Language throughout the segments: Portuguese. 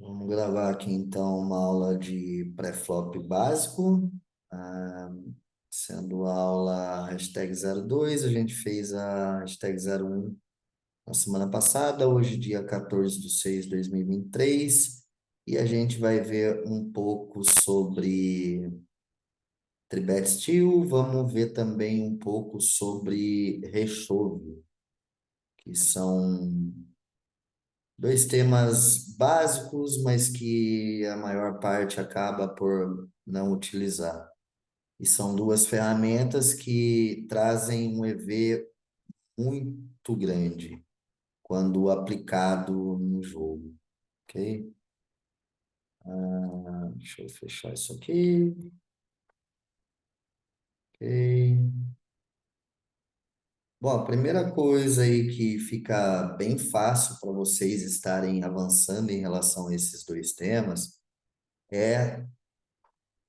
Vamos gravar aqui então uma aula de pré-flop básico, ah, sendo a aula #02. A gente fez a #01 na semana passada, hoje dia 14/6/2023, e a gente vai ver um pouco sobre Tribet Steel. Vamos ver também um pouco sobre rechove, que são dois temas básicos, mas que a maior parte acaba por não utilizar. E são duas ferramentas que trazem um EV muito grande quando aplicado no jogo, ok? Deixa eu fechar isso aqui, ok. Bom, a primeira coisa aí que fica bem fácil para vocês estarem avançando em relação a esses dois temas é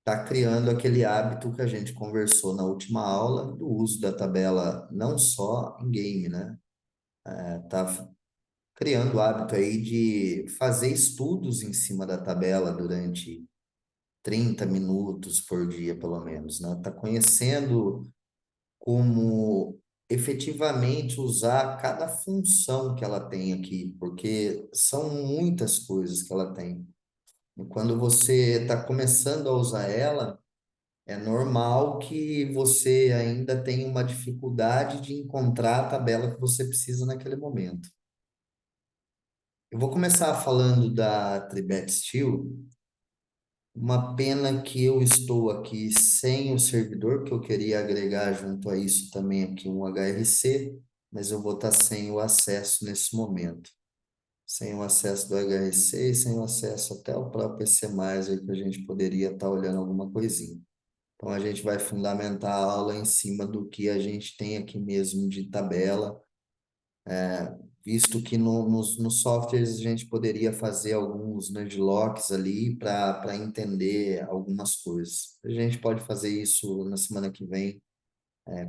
tá criando aquele hábito que a gente conversou na última aula do uso da tabela não só em game, né? Tá criando o hábito aí de fazer estudos em cima da tabela durante 30 minutos por dia, pelo menos, né? Tá conhecendo como efetivamente usar cada função que ela tem aqui, porque são muitas coisas que ela tem. E quando você está começando a usar ela, é normal que você ainda tenha uma dificuldade de encontrar a tabela que você precisa naquele momento. Eu vou começar falando da Tribet Steel. Uma pena que eu estou aqui sem o servidor, que eu queria agregar junto a isso também aqui um HRC, mas eu vou estar sem o acesso nesse momento. Sem o acesso do HRC e sem o acesso até ao próprio PC+, aí que a gente poderia estar olhando alguma coisinha. Então, a gente vai fundamentar a aula em cima do que a gente tem aqui mesmo de tabela, visto que nos softwares a gente poderia fazer alguns nudlocks ali para entender algumas coisas. A gente pode fazer isso na semana que vem,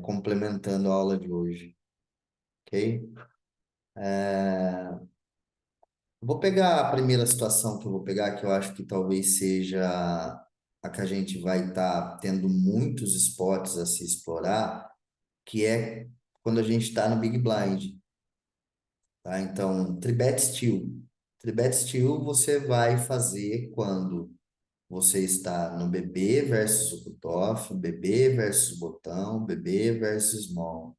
complementando a aula de hoje, ok? Vou pegar a primeira situação que eu vou pegar, que eu acho que talvez seja a que a gente vai estar tendo muitos spots a se explorar, que é quando a gente está no Big Blind, tá? Então, Tribet Steel. Tribet Steel você vai fazer quando você está no BB versus o cutoff, BB versus botão, BB versus small,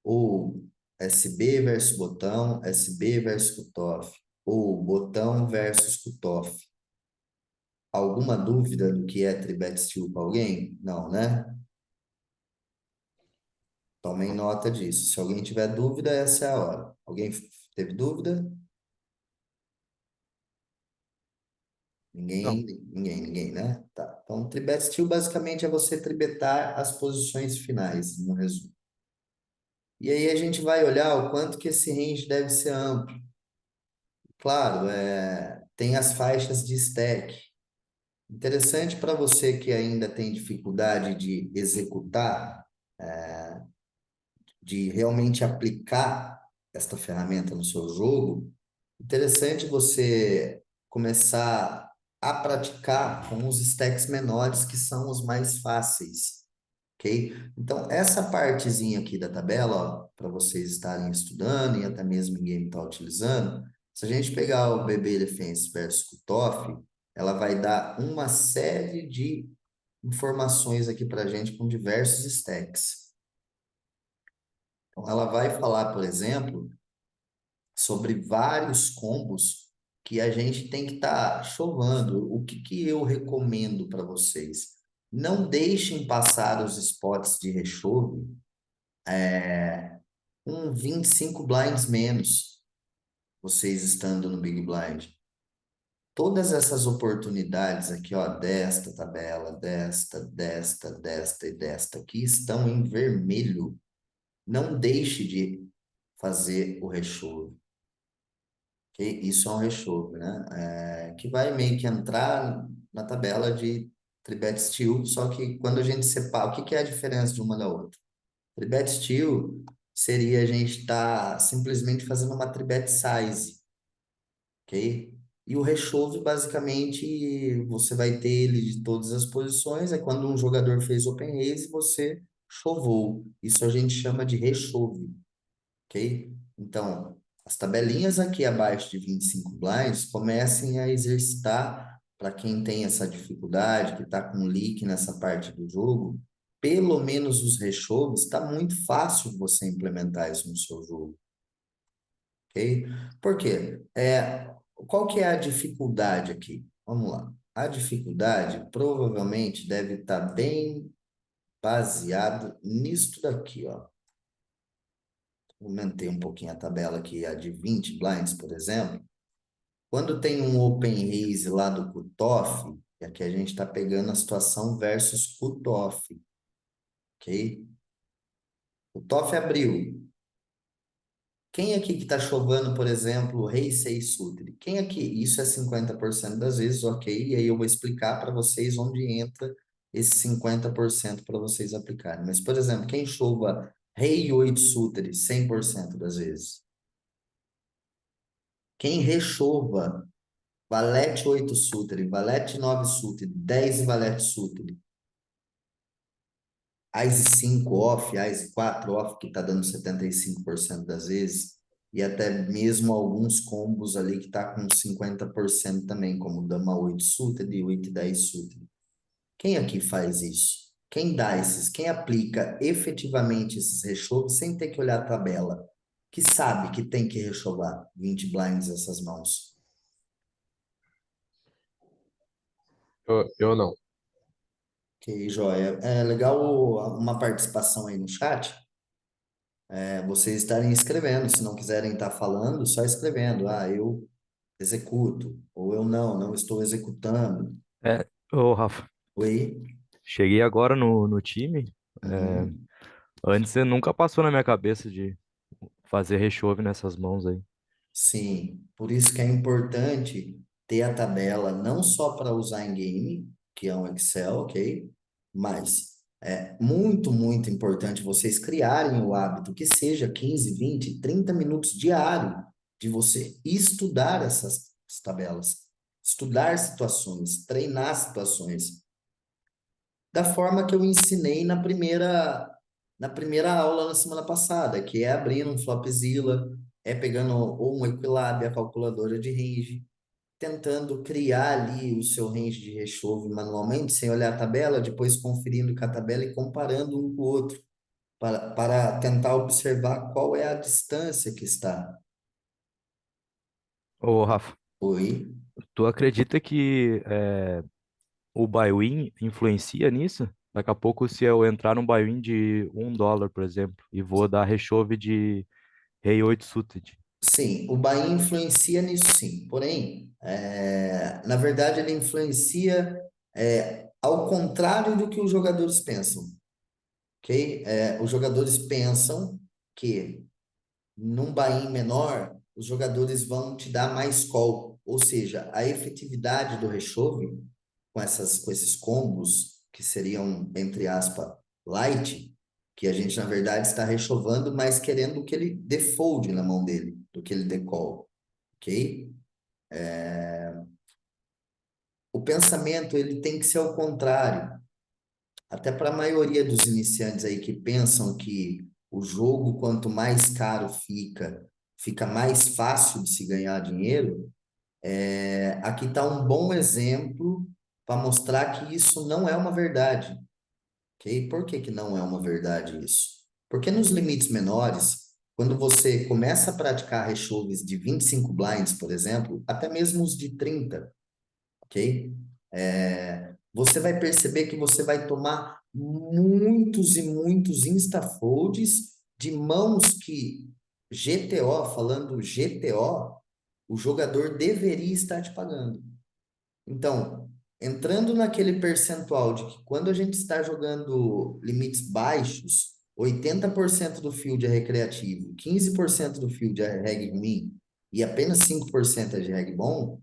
ou SB versus botão, SB versus cutoff, ou botão versus cutoff. Alguma dúvida do que é Tribet Steel para alguém? Não, né? Tomem nota disso. Se alguém tiver dúvida, essa é a hora. Alguém teve dúvida? Não. Ninguém, né? Tá. Então, tribet steal basicamente é você tribetar as posições finais, no resumo. E aí a gente vai olhar o quanto que esse range deve ser amplo. Claro, tem as faixas de stack. Interessante para você que ainda tem dificuldade de executar, de realmente aplicar esta ferramenta no seu jogo. Interessante você começar a praticar com os stacks menores, que são os mais fáceis, ok? Então, essa partezinha aqui da tabela, para vocês estarem estudando e até mesmo ninguém está utilizando, se a gente pegar o BB Defense versus Cutoff, ela vai dar uma série de informações aqui para a gente com diversos stacks. Então, ela vai falar, por exemplo, sobre vários combos que a gente tem que estar chovando. O que que eu recomendo para vocês? Não deixem passar os spots de rechove com 25 blinds menos, vocês estando no Big Blind. Todas essas oportunidades aqui, ó, desta tabela, desta e desta aqui, estão em vermelho. Não deixe de fazer o rechove. Que isso é um rechove, né? Que vai meio que entrar na tabela de Tribet Steel, só que quando a gente separa, o que que é a diferença de uma da outra? Tribet Steel seria a gente estar simplesmente fazendo uma Tribet Size, ok? E o rechove, basicamente, você vai ter ele de todas as posições. É quando um jogador fez open raise, você chovou. Isso a gente chama de rechove, ok? Então, as tabelinhas aqui abaixo de 25 blinds comecem a exercitar para quem tem essa dificuldade, que está com leak nessa parte do jogo, pelo menos os rechoves, está muito fácil você implementar isso no seu jogo, ok? Por quê? Qual que é a dificuldade aqui? Vamos lá. A dificuldade provavelmente deve estar bem baseado nisto daqui, ó. Aumentei um pouquinho a tabela aqui, a de 20 blinds, por exemplo. Quando tem um open raise lá do cutoff, e aqui a gente está pegando a situação versus cutoff, ok? Cutoff abriu. Quem aqui que está chovando, por exemplo, rei 6 suited? Quem aqui? Isso é 50% das vezes, ok? E aí eu vou explicar para vocês onde entra esse 50% para vocês aplicarem. Mas, por exemplo, quem chova rei 8 suited 100% das vezes? Quem rechova valete 8 suited, valete 9 suited, 10 e valete suited, Ás 5 off, Ás 4 off, que está dando 75% das vezes, e até mesmo alguns combos ali que está com 50% também, como dama 8 suited e 8 e 10 suited. Quem aqui faz isso? Quem dá esses? Quem aplica efetivamente esses rechoves sem ter que olhar a tabela? Que sabe que tem que rechovar 20 blinds essas mãos? Eu não. Ok, joia. É legal uma participação aí no chat. Vocês estarem escrevendo. Se não quiserem estar falando, só escrevendo. Ah, eu executo. Ou eu não estou executando. É, ô Rafa, Oi? cheguei agora no time. é, Uhum. Antes nunca passou na minha cabeça de fazer rechove nessas mãos aí. Sim, por isso que é importante ter a tabela não só para usar em game, que é um Excel, ok? Mas é muito, muito importante vocês criarem o hábito que seja 15, 20, 30 minutos diário de você estudar essas tabelas, estudar situações, treinar situações, da forma que eu ensinei na primeira aula na semana passada, que é abrindo um Flopzilla, é pegando ou um Equilab, a calculadora de range, tentando criar ali o seu range de rechove manualmente, sem olhar a tabela, depois conferindo com a tabela e comparando um com o outro, para tentar observar qual é a distância que está. Ô Rafa, Oi? tu acredita que o buy-in influencia nisso? Daqui a pouco, se eu entrar num buy-in de $1, por exemplo, e vou dar rechove de rei 8 suited. Sim, o Bahia influencia nisso sim. Porém, na verdade, ele influencia ao contrário do que os jogadores pensam, ok? Os jogadores pensam que num buy-in menor, os jogadores vão te dar mais call, ou seja, a efetividade do rechove com esses combos que seriam, entre aspas, light, que a gente, na verdade, está rechovando, mas querendo que ele dê fold na mão dele, do que ele dê call, ok? O pensamento, ele tem que ser ao contrário. Até para a maioria dos iniciantes aí que pensam que o jogo, quanto mais caro fica mais fácil de se ganhar dinheiro, aqui está um bom exemplo para mostrar que isso não é uma verdade, ok? Por que que não é uma verdade isso? Porque nos limites menores, quando você começa a praticar rechoves de 25 blinds, por exemplo, até mesmo os de 30, ok? Você vai perceber que você vai tomar muitos e muitos instafolds de mãos que GTO, falando GTO, o jogador deveria estar te pagando. Então, entrando naquele percentual de que quando a gente está jogando limites baixos, 80% do field é recreativo, 15% do field é reg ruim e apenas 5% é de reg bom,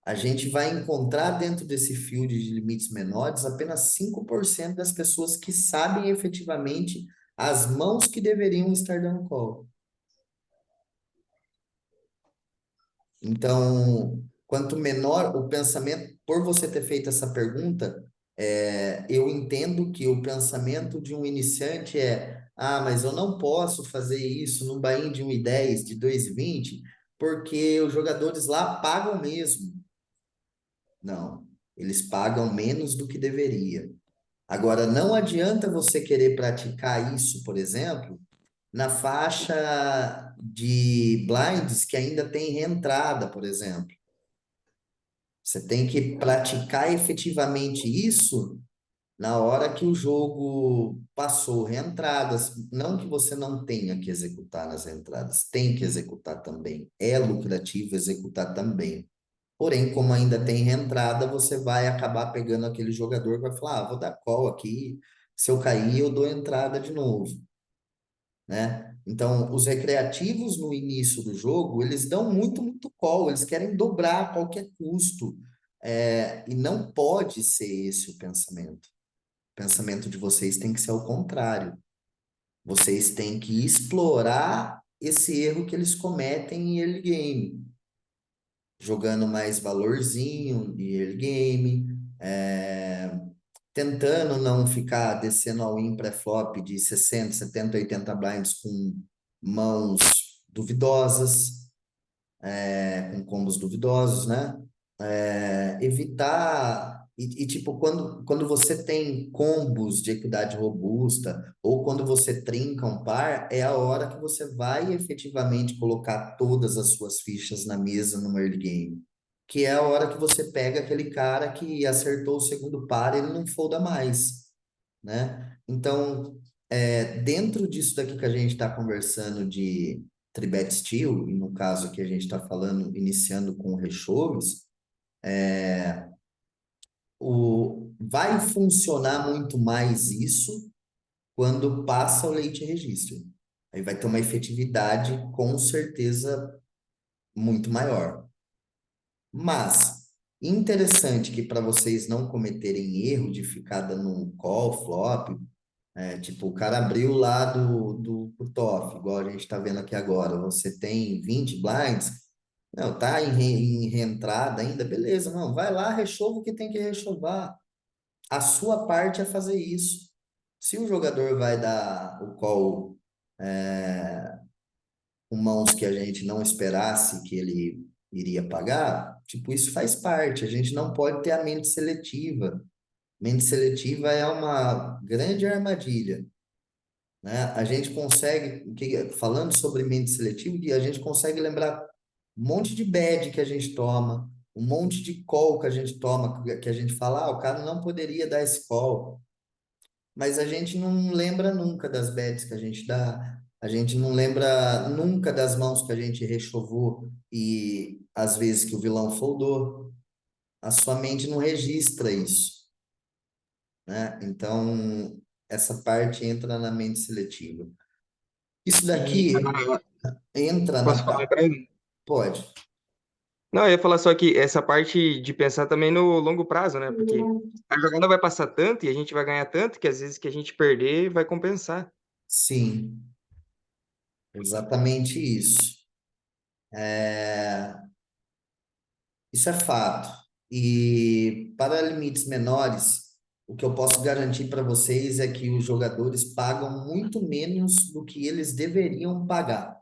a gente vai encontrar dentro desse field de limites menores apenas 5% das pessoas que sabem efetivamente as mãos que deveriam estar dando call. Então, quanto menor o pensamento, por você ter feito essa pergunta, eu entendo que o pensamento de um iniciante mas eu não posso fazer isso no buy-in de 1,10, de 2,20, porque os jogadores lá pagam mesmo. Não, eles pagam menos do que deveria. Agora, não adianta você querer praticar isso, por exemplo, na faixa de blinds que ainda tem reentrada, por exemplo. Você tem que praticar efetivamente isso na hora que o jogo passou reentradas. Não que você não tenha que executar nas entradas, tem que executar também. É lucrativo executar também. Porém, como ainda tem reentrada, você vai acabar pegando aquele jogador que vai falar: vou dar call aqui, se eu cair, eu dou entrada de novo, né? Então, os recreativos no início do jogo, eles dão muito, muito call, eles querem dobrar a qualquer custo. E não pode ser esse o pensamento. O pensamento de vocês tem que ser ao contrário. Vocês têm que explorar esse erro que eles cometem em early game, jogando mais valorzinho de early game, tentando não ficar descendo ao in pré-flop de 60, 70, 80 blinds com mãos duvidosas, com combos duvidosos, né? Evitar. Tipo, quando você tem combos de equidade robusta, ou quando você trinca um par, é a hora que você vai efetivamente colocar todas as suas fichas na mesa no early game. Que é a hora que você pega aquele cara que acertou o segundo par e ele não folda mais, né? Então, dentro disso daqui que a gente está conversando de Tribet Steel, e no caso que a gente está falando, iniciando com rechoves, vai funcionar muito mais isso quando passa o leite registro. Aí vai ter uma efetividade com certeza muito maior. Mas, interessante que para vocês não cometerem erro de ficar dando call, flop, tipo, o cara abriu lá do cutoff, igual a gente está vendo aqui agora. Você tem 20 blinds, não, tá em reentrada ainda, beleza, não, vai lá, rechova o que tem que rechovar. A sua parte é fazer isso. Se o jogador vai dar o call com mãos que a gente não esperasse que ele iria pagar, tipo, isso faz parte. A gente não pode ter a mente seletiva. Mente seletiva é uma grande armadilha, né? A gente consegue, falando sobre mente seletiva, a gente consegue lembrar um monte de bad que a gente toma, um monte de call que a gente toma, que a gente fala, o cara não poderia dar esse call, mas a gente não lembra nunca das bets que a gente dá, a gente não lembra nunca das mãos que a gente rechovou e às vezes que o vilão foldou. A sua mente não registra isso, né? Então, essa parte entra na mente seletiva. Isso E daqui entra posso na... falar, Breno? Pode. Não, eu ia falar só que essa parte de pensar também no longo prazo, né? Porque a jogada vai passar tanto e a gente vai ganhar tanto que às vezes que a gente perder vai compensar. Sim, exatamente isso. É, Isso é fato. E para limites menores, o que eu posso garantir para vocês é que os jogadores pagam muito menos do que eles deveriam pagar.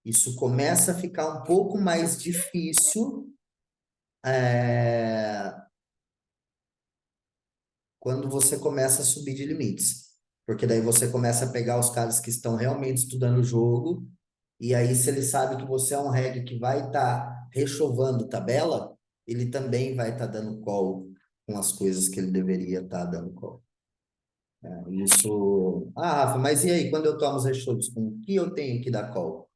Isso começa a ficar um pouco mais difícil, é, quando você começa a subir de limites. Porque daí você começa a pegar os caras que estão realmente estudando o jogo, e aí, se ele sabe que você é um reg que vai estar rechovando tabela, ele também vai estar dando call com as coisas que ele deveria estar dando call. Isso. Ah, Rafa, mas e aí, quando eu tomo os rechovos, com o que eu tenho que dar call?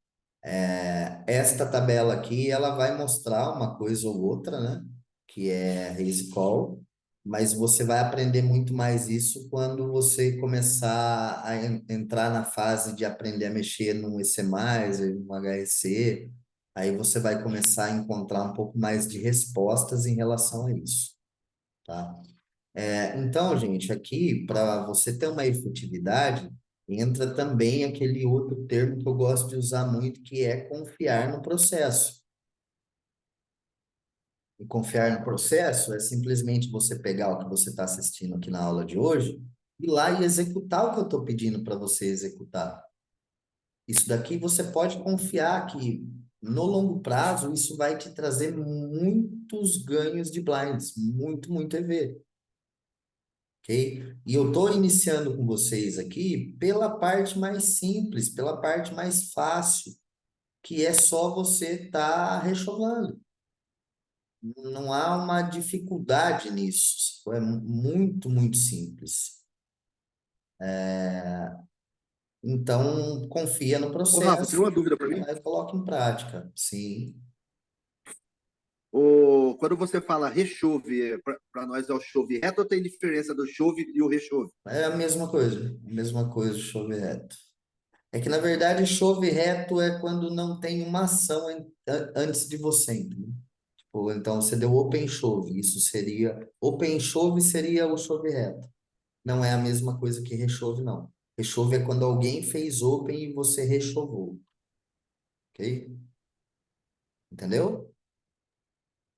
Esta tabela aqui, ela vai mostrar uma coisa ou outra, né? Que é raise call, mas você vai aprender muito mais isso quando você começar a entrar na fase de aprender a mexer no EC+, no HEC, aí você vai começar a encontrar um pouco mais de respostas em relação a isso, tá? Então, gente, aqui, para você ter uma efetividade, entra também aquele outro termo que eu gosto de usar muito, que é confiar no processo. E confiar no processo é simplesmente você pegar o que você está assistindo aqui na aula de hoje, ir lá e executar o que eu estou pedindo para você executar. Isso daqui você pode confiar que no longo prazo isso vai te trazer muitos ganhos de blinds, muito EV. Ok? E eu estou iniciando com vocês aqui pela parte mais simples, pela parte mais fácil, que é só você estar rechovando. Não há uma dificuldade nisso. É muito simples. Então, confia no Ô, Rafa, tem processo uma dúvida para mim. e coloca em prática. Sim. Quando você fala rechove, para nós é o chove reto ou tem diferença do chove e o rechove? É a mesma coisa, chove reto. É que, na verdade, chove reto é quando não tem uma ação antes de você, entendeu? Tipo, então, você deu open chove, isso seria... Open chove seria o chove reto. Não é a mesma coisa que rechove, não. Rechove é quando alguém fez open e você rechovou, ok? Entendeu?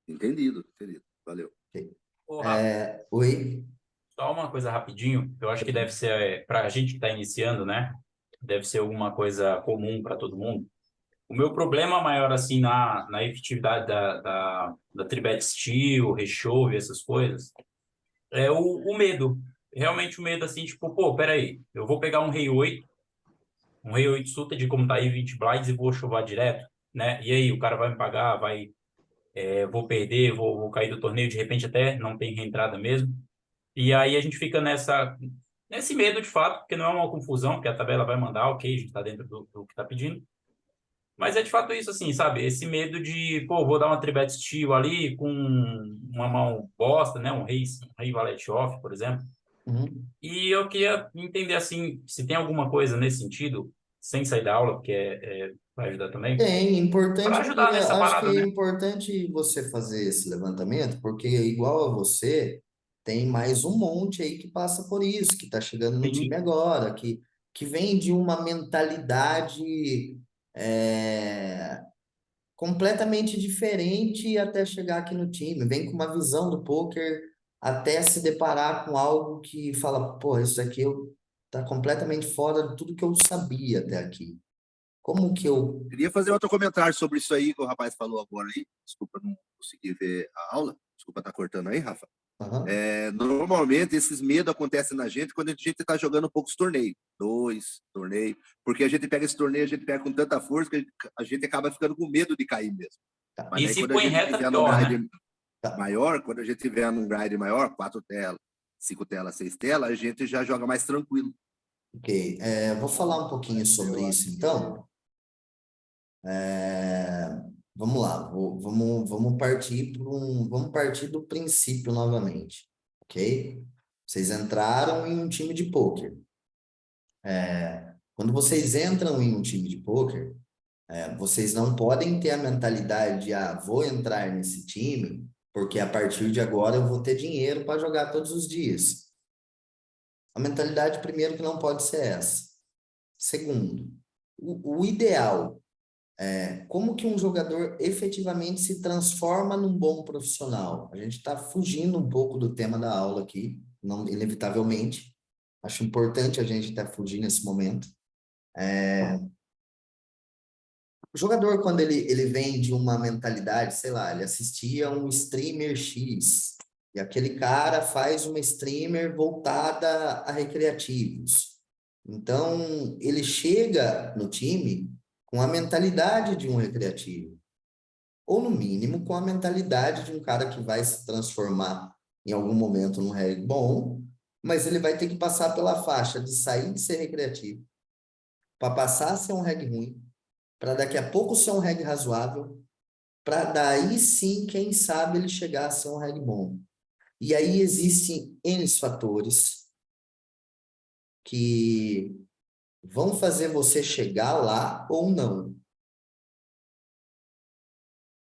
Entendido, entendido. Valeu. Ok. Ô, Rafa, Oi? só uma coisa rapidinho. Eu acho que deve ser, para a gente que está iniciando, né? Deve ser alguma coisa comum para todo mundo. O meu problema maior, assim, na efetividade da Tribet Steel, Rechove, essas coisas, é o medo. Realmente o medo, assim, tipo, pô, peraí, eu vou pegar um Rei 8 Suited, como tá aí 20 blinds, e vou chovar direto, né? E aí, o cara vai me pagar, vou perder, vou cair do torneio, de repente até não tem reentrada mesmo. E aí a gente fica nesse medo de fato, porque não é uma confusão, porque a tabela vai mandar, ok, a gente está dentro do que está pedindo. Mas é de fato isso, assim, sabe? Esse medo de, pô, vou dar uma tribet steal ali com uma mão bosta, né? Um rei valete off, por exemplo. Uhum. E eu queria entender, assim, se tem alguma coisa nesse sentido, sem sair da aula, porque vai ajudar também, para ajudar nessa Acho que parada, é né? importante você fazer esse levantamento, porque igual a você, tem mais um monte aí que passa por isso, que está chegando no time Sim. agora, que vem de uma mentalidade é, completamente diferente até chegar aqui no time, vem com uma visão do poker até se deparar com algo que fala, pô, isso aqui tá completamente fora de tudo que eu sabia até aqui. Como que eu... Queria fazer outro comentário sobre isso aí que o rapaz falou agora aí. Desculpa não conseguir ver a aula. Desculpa estar cortando aí, Rafa. Aham. Normalmente esses medos acontecem na gente quando a gente está jogando poucos torneios, 2 torneios, porque a gente pega esse torneio, a gente pega com tanta força que a gente acaba ficando com medo de cair mesmo. Tá. Mas E daí se quando a põe gente reta, tiver num pior, né? grind Tá. maior, quando a gente tiver num grind maior, 4 telas, 5 telas, 6 telas, a gente já joga mais tranquilo. Ok, vou falar um pouquinho sobre Eu isso, acho então. Vamos lá, vamos partir do princípio novamente, ok? Vocês entraram em um time de pôquer. Quando vocês entram em um time de pôquer, vocês não podem ter a mentalidade de, vou entrar nesse time, porque a partir de agora eu vou ter dinheiro para jogar todos os dias. A mentalidade, primeiro, que não pode ser essa. Segundo, o ideal como que um jogador efetivamente se transforma num bom profissional? A gente está fugindo um pouco do tema da aula aqui, não, inevitavelmente. Acho importante a gente até fugir nesse momento. O jogador, quando ele vem de uma mentalidade, sei lá, ele assistia um streamer X, e aquele cara faz uma streamer voltada a recreativos. Então, ele chega no time com a mentalidade de um recreativo, ou no mínimo com a mentalidade de um cara que vai se transformar em algum momento num reg bom, mas ele vai ter que passar pela faixa de sair de ser recreativo, para passar a ser um reg ruim, para daqui a pouco ser um reg razoável, para daí sim, quem sabe, ele chegar a ser um reg bom. E aí existem N fatores que vão fazer você chegar lá ou não.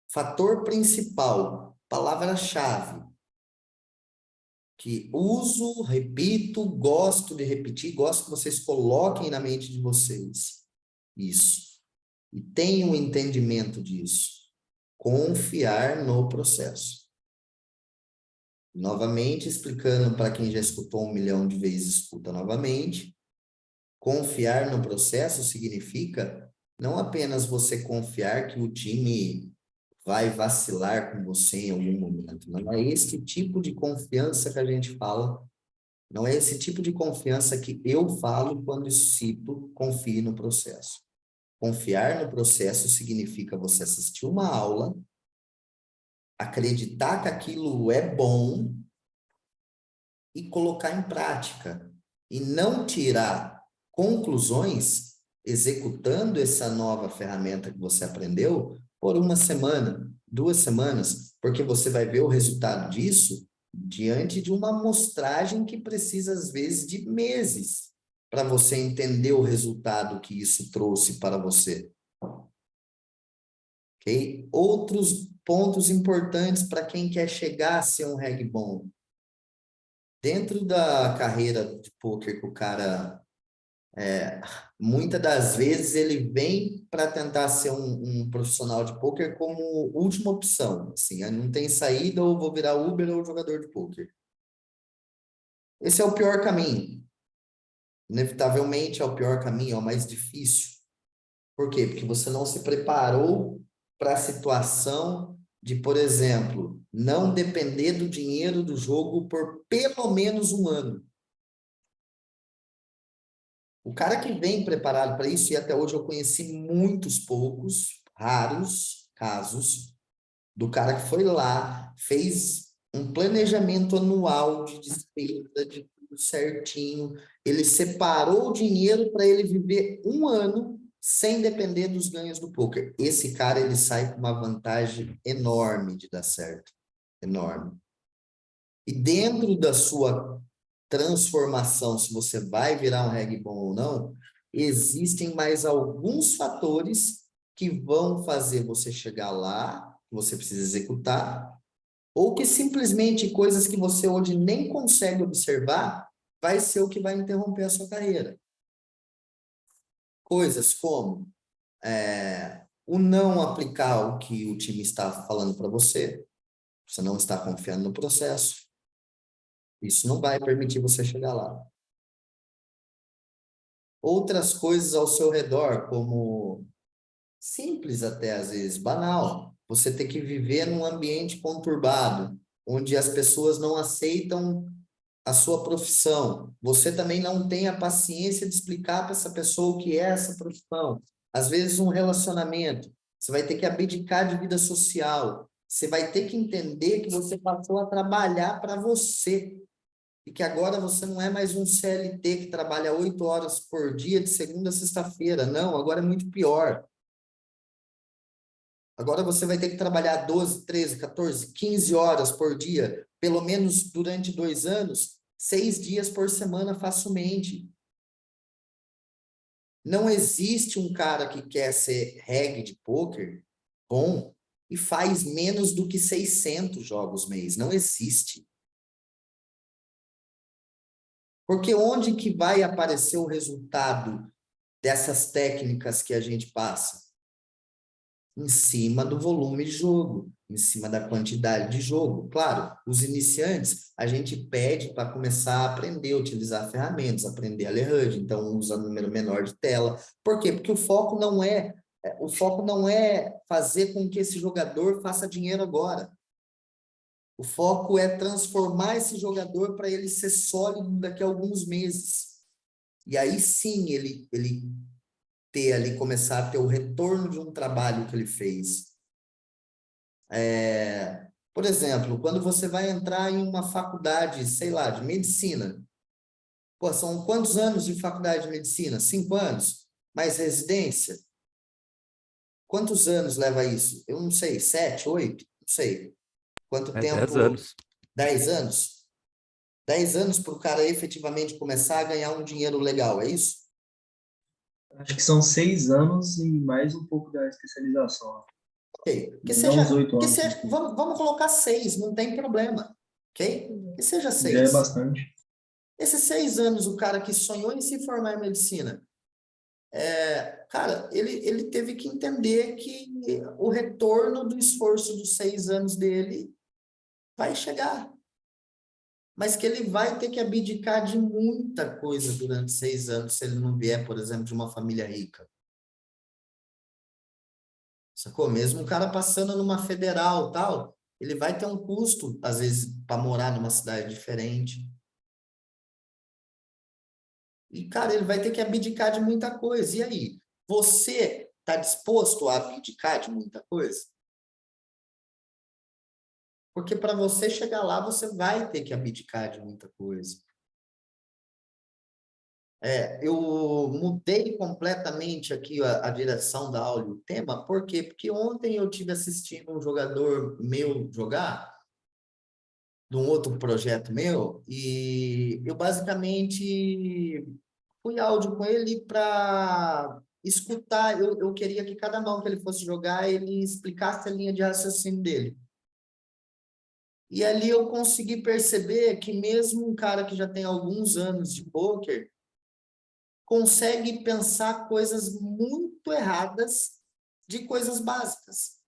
Fator principal, palavra-chave, que uso, repito, gosto de repetir, gosto que vocês coloquem na mente de vocês. Isso. E tenham um entendimento disso. Confiar no processo. Novamente, explicando para quem já escutou 1 milhão de vezes, escuta novamente. Confiar no processo significa não apenas você confiar que o time vai vacilar com você em algum momento. Não é esse tipo de confiança que a gente fala. Não é esse tipo de confiança que eu falo quando cito confie no processo. Confiar no processo significa você assistir uma aula, acreditar que aquilo é bom e colocar em prática. E não tirar conclusões executando essa nova ferramenta que você aprendeu por 1 semana, 2 semanas, porque você vai ver o resultado disso diante de uma amostragem que precisa, às vezes, de meses para você entender o resultado que isso trouxe para você. Ok? Outros pontos importantes para quem quer chegar a ser um reg bom. Dentro da carreira de poker que o cara, muitas das vezes ele vem para tentar ser um profissional de poker como última opção, assim, não tem saída, ou vou virar Uber ou jogador de poker. Esse é o pior caminho. Inevitavelmente é o pior caminho, é o mais difícil. Por quê? Porque você não se preparou para a situação de, por exemplo, não depender do dinheiro do jogo por pelo menos 1 ano. O cara que vem preparado para isso, e até hoje eu conheci muitos poucos, raros casos, do cara que foi lá, fez um planejamento anual de despesa, de tudo certinho, ele separou o dinheiro para ele viver 1 ano sem depender dos ganhos do poker. Esse cara, ele sai com uma vantagem enorme de dar certo. Enorme. E dentro da sua transformação, se você vai virar um reg bom ou não, existem mais alguns fatores que vão fazer você chegar lá, que você precisa executar, ou que simplesmente coisas que você hoje nem consegue observar, vai ser o que vai interromper a sua carreira. Coisas como o não aplicar o que o time está falando para você não está confiando no processo, isso não vai permitir você chegar lá. Outras coisas ao seu redor, como simples até às vezes, banal, você ter que viver num ambiente conturbado, onde as pessoas não aceitam a sua profissão. Você também não tem a paciência de explicar para essa pessoa o que é essa profissão. Às vezes um relacionamento, você vai ter que abdicar de vida social. Você vai ter que entender que você passou a trabalhar para você. E que agora você não é mais um CLT que trabalha 8 horas por dia, de segunda a sexta-feira. Não, agora é muito pior. Agora você vai ter que trabalhar 12, 13, 14, 15 horas por dia, pelo menos durante 2 anos, 6 dias por semana facilmente. Não existe um cara que quer ser reg de poker bom e faz menos do que 600 jogos mês. Não existe. Porque onde que vai aparecer o resultado dessas técnicas que a gente passa? Em cima do volume de jogo, em cima da quantidade de jogo. Claro, os iniciantes, a gente pede para começar a aprender a utilizar ferramentas, aprender a ler HUD, então usa número menor de tela. Por quê? Porque o foco não é fazer com que esse jogador faça dinheiro agora. O foco é transformar esse jogador para ele ser sólido daqui a alguns meses. E aí sim ele ter ali, começar a ter o retorno de um trabalho que ele fez. Por exemplo, quando você vai entrar em uma faculdade, sei lá, de medicina, pô, são quantos anos de faculdade de medicina? 5 anos? Mais residência? Quantos anos leva isso? Eu não sei, 7, 8? Não sei. Quanto tempo? 10 anos. 10 anos? 10 anos para o cara efetivamente começar a ganhar um dinheiro legal, é isso? Acho que são 6 anos e mais um pouco da especialização. Ok. Que Não seja, uns 8 que anos. seja, vamos colocar 6, não tem problema. Ok? Que seja Já é 6. bastante. Esses 6 anos, o cara que sonhou em se formar em medicina, cara, ele teve que entender que o retorno do esforço dos 6 anos dele vai chegar. mas que ele vai ter que abdicar de muita coisa durante 6 anos se ele não vier, por exemplo, de uma família rica. Sacou? Mesmo o cara passando numa federal tal, ele vai ter um custo, às vezes, para morar numa cidade diferente. E, cara, ele vai ter que abdicar de muita coisa. E aí? Você está disposto a abdicar de muita coisa? Porque para você chegar lá, você vai ter que abdicar de muita coisa. Eu mudei completamente aqui a direção da aula e o tema, por quê? Porque ontem eu tive assistindo um jogador meu jogar, de um outro projeto meu, e eu basicamente fui áudio com ele para escutar, eu queria que cada mão que ele fosse jogar, ele explicasse a linha de raciocínio dele. E ali eu consegui perceber que mesmo um cara que já tem alguns anos de poker consegue pensar coisas muito erradas de coisas básicas.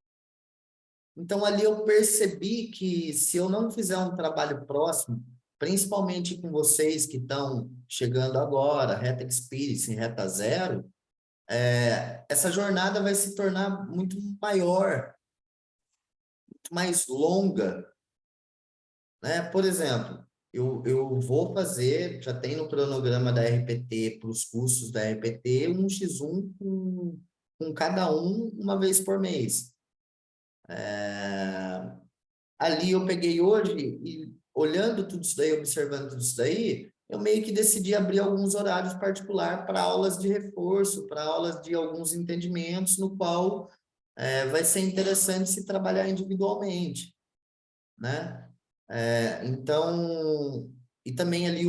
Então ali eu percebi que se eu não fizer um trabalho próximo, principalmente com vocês que estão chegando agora, reta experience, reta zero, essa jornada vai se tornar muito maior, muito mais longa, né? Por exemplo, eu vou fazer, já tem no cronograma da RPT, para os cursos da RPT, um X1 com cada um uma vez por mês. Ali eu peguei hoje e olhando tudo isso daí, observando tudo isso daí, eu meio que decidi abrir alguns horários particulares para aulas de reforço, para aulas de alguns entendimentos, no qual vai ser interessante se trabalhar individualmente, né? Então, e também ali,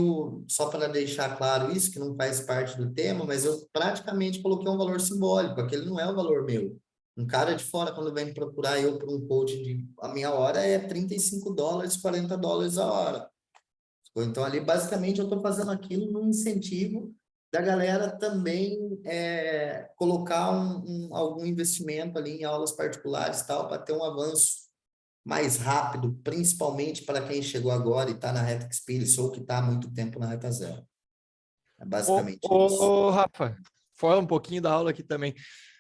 só para deixar claro isso, que não faz parte do tema, mas eu praticamente coloquei um valor simbólico, aquele não é o valor meu. Um cara de fora, quando vem procurar eu para um coach a minha hora, é $35, $40 a hora. Então, ali, basicamente, eu estou fazendo aquilo no incentivo da galera também colocar algum investimento ali em aulas particulares e tal, para ter um avanço mais rápido, principalmente para quem chegou agora e está na reta experience ou que está há muito tempo na reta zero. É basicamente isso. Ô, Rafa, fora um pouquinho da aula aqui também.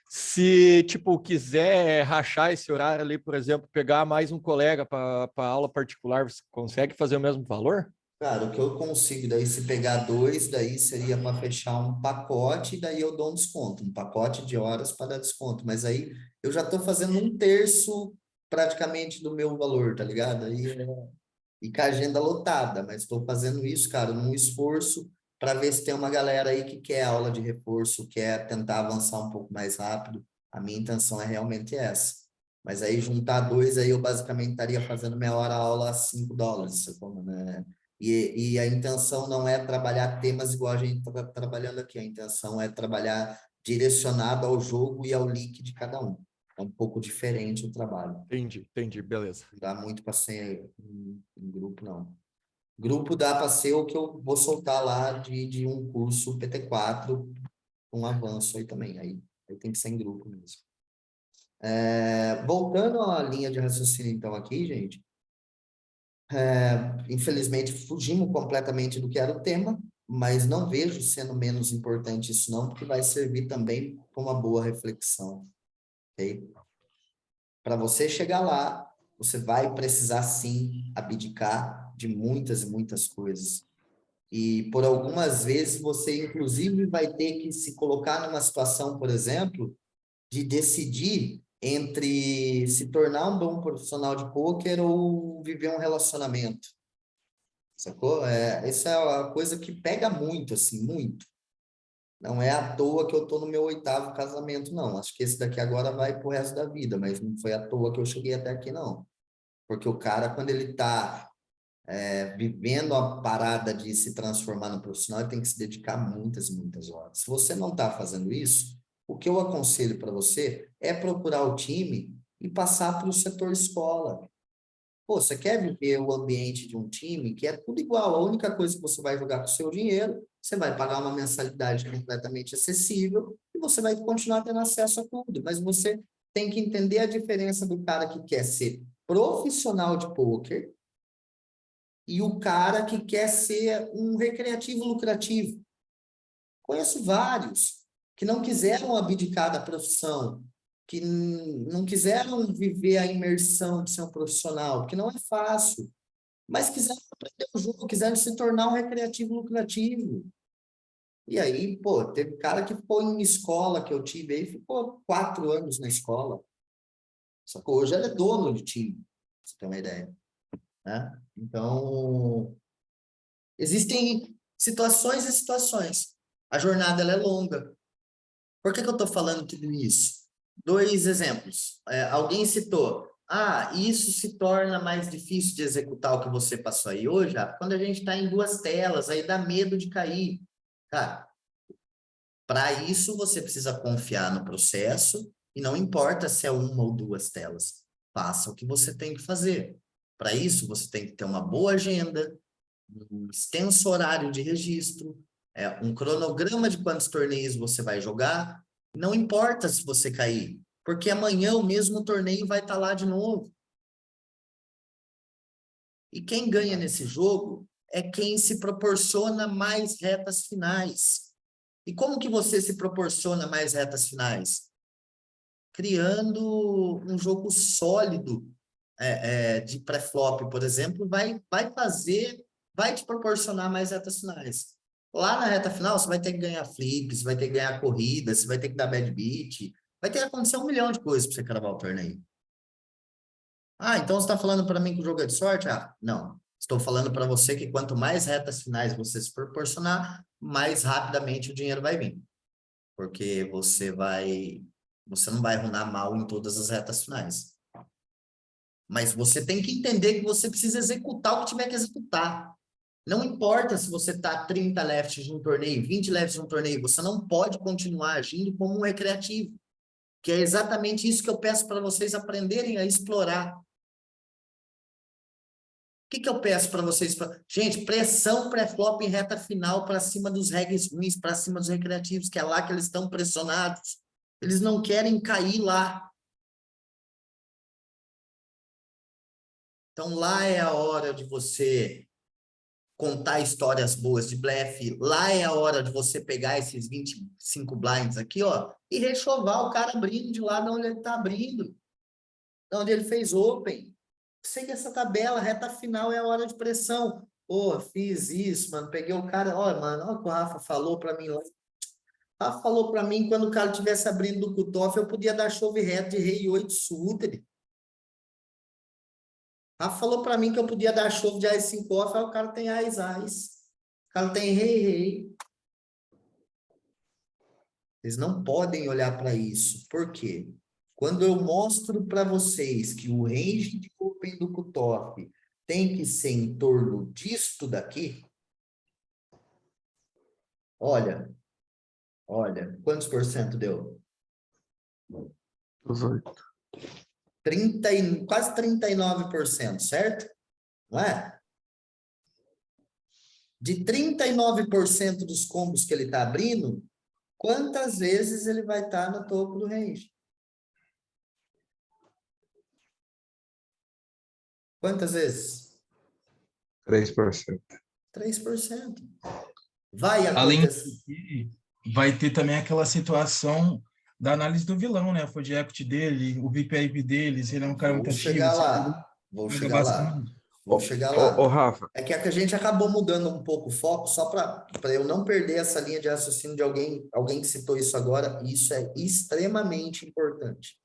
Se, tipo, quiser rachar esse horário ali, por exemplo, pegar mais um colega para aula particular, você consegue fazer o mesmo valor? Cara, o que eu consigo, daí se pegar 2, daí seria para fechar um pacote, daí eu dou um desconto, um pacote de horas para dar desconto, mas aí eu já estou fazendo 1/3 praticamente do meu valor, tá ligado? E com a agenda lotada, mas estou fazendo isso, cara, num esforço para ver se tem uma galera aí que quer aula de reforço, quer tentar avançar um pouco mais rápido. A minha intenção é realmente essa. Mas aí juntar 2, aí eu basicamente estaria fazendo meia hora aula a $5, sacou, né? E a intenção não é trabalhar temas igual a gente está trabalhando aqui, a intenção é trabalhar direcionado ao jogo e ao link de cada um. É um pouco diferente o trabalho. Entendi, beleza. Não dá muito para ser em grupo, não. Grupo dá para ser o que eu vou soltar lá de um curso PT4, um avanço aí também. Aí tem que ser em grupo mesmo. Voltando à linha de raciocínio, então, aqui, gente. Infelizmente, fugimos completamente do que era o tema, mas não vejo sendo menos importante isso, não, porque vai servir também para uma boa reflexão. Ok? Para você chegar lá, você vai precisar, sim, abdicar de muitas e muitas coisas. E, por algumas vezes, você, inclusive, vai ter que se colocar numa situação, por exemplo, de decidir entre se tornar um bom profissional de pôquer ou viver um relacionamento. Sacou? Essa é a coisa que pega muito, assim, muito. Não é à toa que eu tô no meu 8º casamento, não. Acho que esse daqui agora vai pro resto da vida, mas não foi à toa que eu cheguei até aqui, não. Porque o cara, quando ele tá vivendo a parada de se transformar no profissional, ele tem que se dedicar muitas e muitas horas. Se você não está fazendo isso, o que eu aconselho para você é procurar o time e passar para o setor escola. Pô, você quer viver o ambiente de um time que é tudo igual, a única coisa que você vai jogar com o seu dinheiro, você vai pagar uma mensalidade completamente acessível e você vai continuar tendo acesso a tudo, mas você tem que entender a diferença do cara que quer ser profissional de pôquer e o cara que quer ser um recreativo lucrativo. Conheço vários que não quiseram abdicar da profissão, que não quiseram viver a imersão de ser um profissional, porque não é fácil, mas quiseram aprender o jogo, quiseram se tornar um recreativo lucrativo. E aí, pô, teve cara que ficou em escola que eu tive aí, ficou 4 anos na escola. Só que hoje ele é dono de time, pra você ter uma ideia, né? Então, existem situações e situações. A jornada ela é longa. Por que que eu estou falando tudo isso? 2 exemplos. Alguém citou, isso se torna mais difícil de executar o que você passou aí hoje, quando a gente está em 2 telas, aí dá medo de cair. Cara, para isso você precisa confiar no processo e não importa se é 1 ou 2 telas. Faça o que você tem que fazer. Para isso, você tem que ter uma boa agenda, um extenso horário de registro, um cronograma de quantos torneios você vai jogar. Não importa se você cair, porque amanhã o mesmo torneio vai estar lá de novo. E quem ganha nesse jogo é quem se proporciona mais retas finais. E como que você se proporciona mais retas finais? Criando um jogo sólido de pré-flop, por exemplo, vai te proporcionar mais retas finais. Lá na reta final, você vai ter que ganhar flips, vai ter que ganhar corrida, você vai ter que dar bad beat, vai ter que acontecer 1 milhão de coisas para você cravar o torneio. Então você está falando para mim que o jogo é de sorte? Não. Estou falando para você que quanto mais retas finais você se proporcionar, mais rapidamente o dinheiro vai vir. Porque você não vai runar mal em todas as retas finais. Mas você tem que entender que você precisa executar o que tiver que executar. Não importa se você está 30 lefts de um torneio, 20 lefts de um torneio, você não pode continuar agindo como um recreativo. Que é exatamente isso que eu peço para vocês aprenderem a explorar. O que eu peço para vocês? Gente, pressão pré-flop em reta final para cima dos regs ruins, para cima dos recreativos, que é lá que eles estão pressionados. Eles não querem cair lá. Então, lá é a hora de você contar histórias boas de blefe. Lá é a hora de você pegar esses 25 blinds aqui, e rechovar o cara abrindo de lá de onde ele está abrindo. De onde ele fez open. Segue essa tabela, reta final é a hora de pressão. Fiz isso, mano, peguei o cara, olha o que o Rafa falou para mim lá. Rafa falou para mim, quando o cara estivesse abrindo do cutoff, eu podia dar chove reto de rei 8 suited. Rafa falou para mim que eu podia dar chove de Ás 5 off, aí o cara tem Ás Ás. O cara tem rei. Vocês não podem olhar para isso. Por quê? Quando eu mostro para vocês que o range de open do cutoff tem que ser em torno disto daqui, olha, quantos por cento deu? 18. Quase 39%, certo? Não é? De 39% dos combos que ele está abrindo, quantas vezes ele vai estar no topo do range? Quantas vezes? 3%. 3%. Vai Além acontecer. disso, vai ter também aquela situação da análise do vilão, né? O fold equity dele, o VIP dele, se ele é um cara muito Vou ativo. chegar lá. Vou chegar lá. Vou chegar lá. Ô, Rafa, É que a gente acabou mudando um pouco o foco, só para eu não perder essa linha de raciocínio de alguém que citou isso agora. Isso é extremamente importante.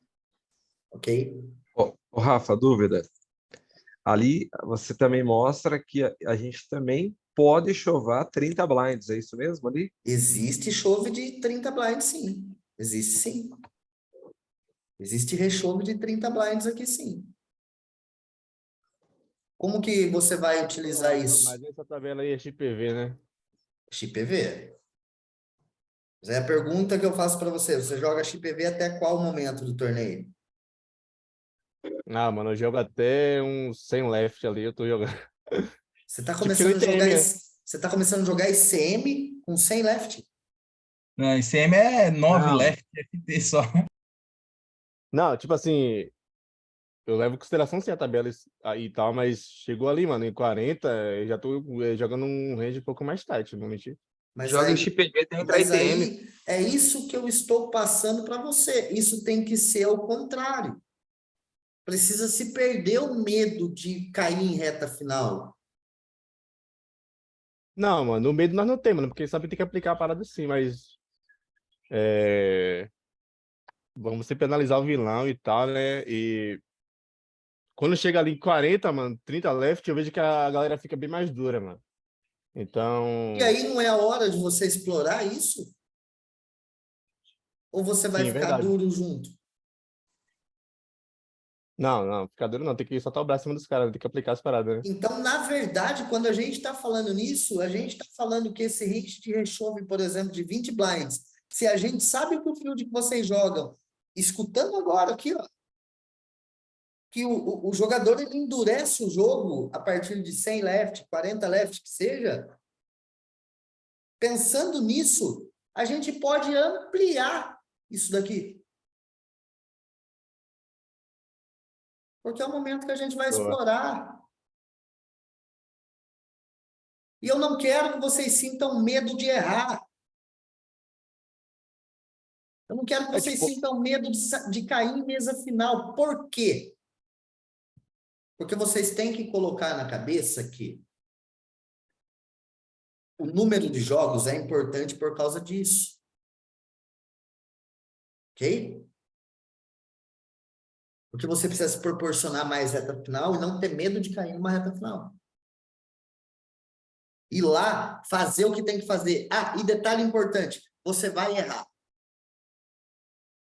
Ok? Ô, Rafa, dúvida. Ali você também mostra que a gente também pode chovar 30 blinds, é isso mesmo ali? Existe chove de 30 blinds, sim. Existe, sim. Existe rechove de 30 blinds aqui, sim. Como que você vai utilizar isso? Mas essa tabela aí é XPV, né? XPV. Mas é a pergunta que eu faço para você. Você joga XPV até qual momento do torneio? Mano, eu jogo até uns 100 left ali, eu tô jogando. Você está Tipo, começando a jogar né? você tá começando a jogar ICM com 100 left? Não, ICM é 9 Não. left FT só. Não, tipo assim, Eu levo em consideração sim a tabela aí e tal, mas chegou ali, mano, em 40, eu já tô jogando um range um pouco mais tight, não vou mentir. Mas Joga em aí, XPG, tem pra mas ITM. aí é isso que eu estou passando para você. Isso tem que ser ao contrário. Precisa se perder o medo de cair em reta final. Não, mano, o medo nós não temos, mano, porque sabe que tem que aplicar a parada sim, mas vamos sempre analisar o vilão e tal, né? E quando chega ali em 40, mano, 30 left, eu vejo que a galera fica bem mais dura, mano. Então, E aí não é a hora de você explorar isso? Ou você vai sim, ficar verdade. duro junto? Não, ficar duro não, tem que soltar o braço em cima dos caras, tem que aplicar as paradas, né? Então, na verdade, quando a gente está falando nisso, a gente está falando que esse hit de rechove, por exemplo, de 20 blinds, se a gente sabe que o field que vocês jogam, escutando agora aqui, ó, que o jogador ele endurece o jogo a partir de 100 left, 40 left, que seja, pensando nisso, a gente pode ampliar isso daqui. Porque é o momento que a gente vai Boa. explorar. E eu não quero que vocês sintam medo de errar. Eu não quero que vocês tipo, sintam medo de cair em mesa final. Por quê? Porque vocês têm que colocar na cabeça que o número de jogos é importante por causa disso. Ok? Porque você precisa se proporcionar mais reta final e não ter medo de cair numa reta final. Ir lá, fazer o que tem que fazer. Ah, e detalhe importante, você vai errar.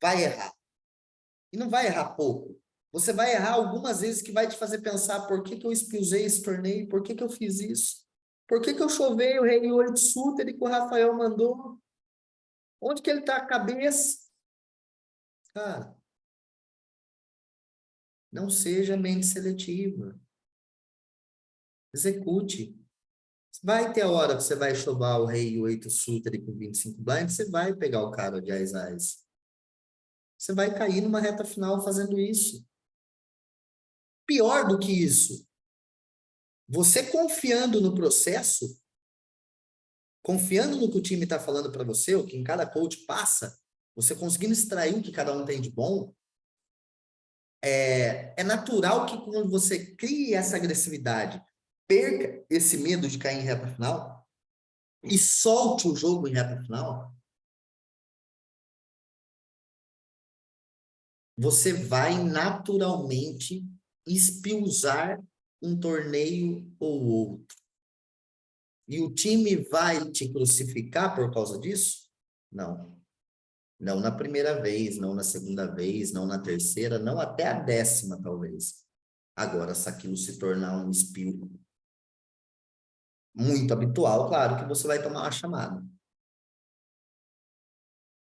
Vai errar. E não vai errar pouco. Você vai errar algumas vezes que vai te fazer pensar por que eu expulsei esse torneio, por que eu fiz isso? Por que eu chovei o rei 8 suited que o Rafael mandou? Onde que ele tá a cabeça? Cara, não seja mente seletiva. Execute. Vai ter a hora que você vai chovar o rei 8 suited com 25 blinds, você vai pegar o cara de Ais. Você vai cair numa reta final fazendo isso. Pior do que isso, você confiando no processo, confiando no que o time está falando para você, o que em cada coach passa, você conseguindo extrair o que cada um tem de bom, é natural que quando você crie essa agressividade, perca esse medo de cair em reta final e solte o jogo em reta final, você vai naturalmente espiusar um torneio ou outro. E o time vai te crucificar por causa disso? Não. Não na primeira vez, não na segunda vez, não na terceira, não até a 10ª, talvez. Agora, se aquilo se tornar um espio muito habitual, claro que você vai tomar uma chamada.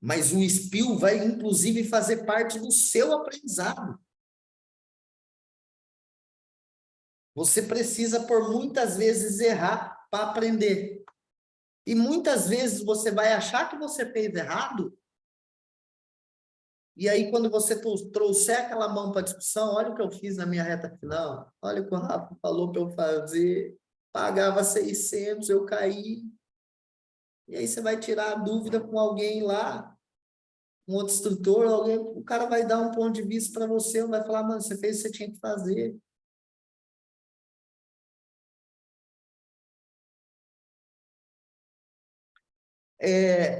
Mas o espio vai, inclusive, fazer parte do seu aprendizado. Você precisa, por muitas vezes, errar para aprender. E muitas vezes você vai achar que você fez errado. E aí, quando você trouxer aquela mão para discussão, olha o que eu fiz na minha reta final. Olha o que o Rafa falou para eu fazer. Pagava 600, eu caí. E aí você vai tirar a dúvida com alguém lá, um outro instrutor, alguém, o cara vai dar um ponto de vista para você, vai falar, mano, você fez o que você tinha que fazer.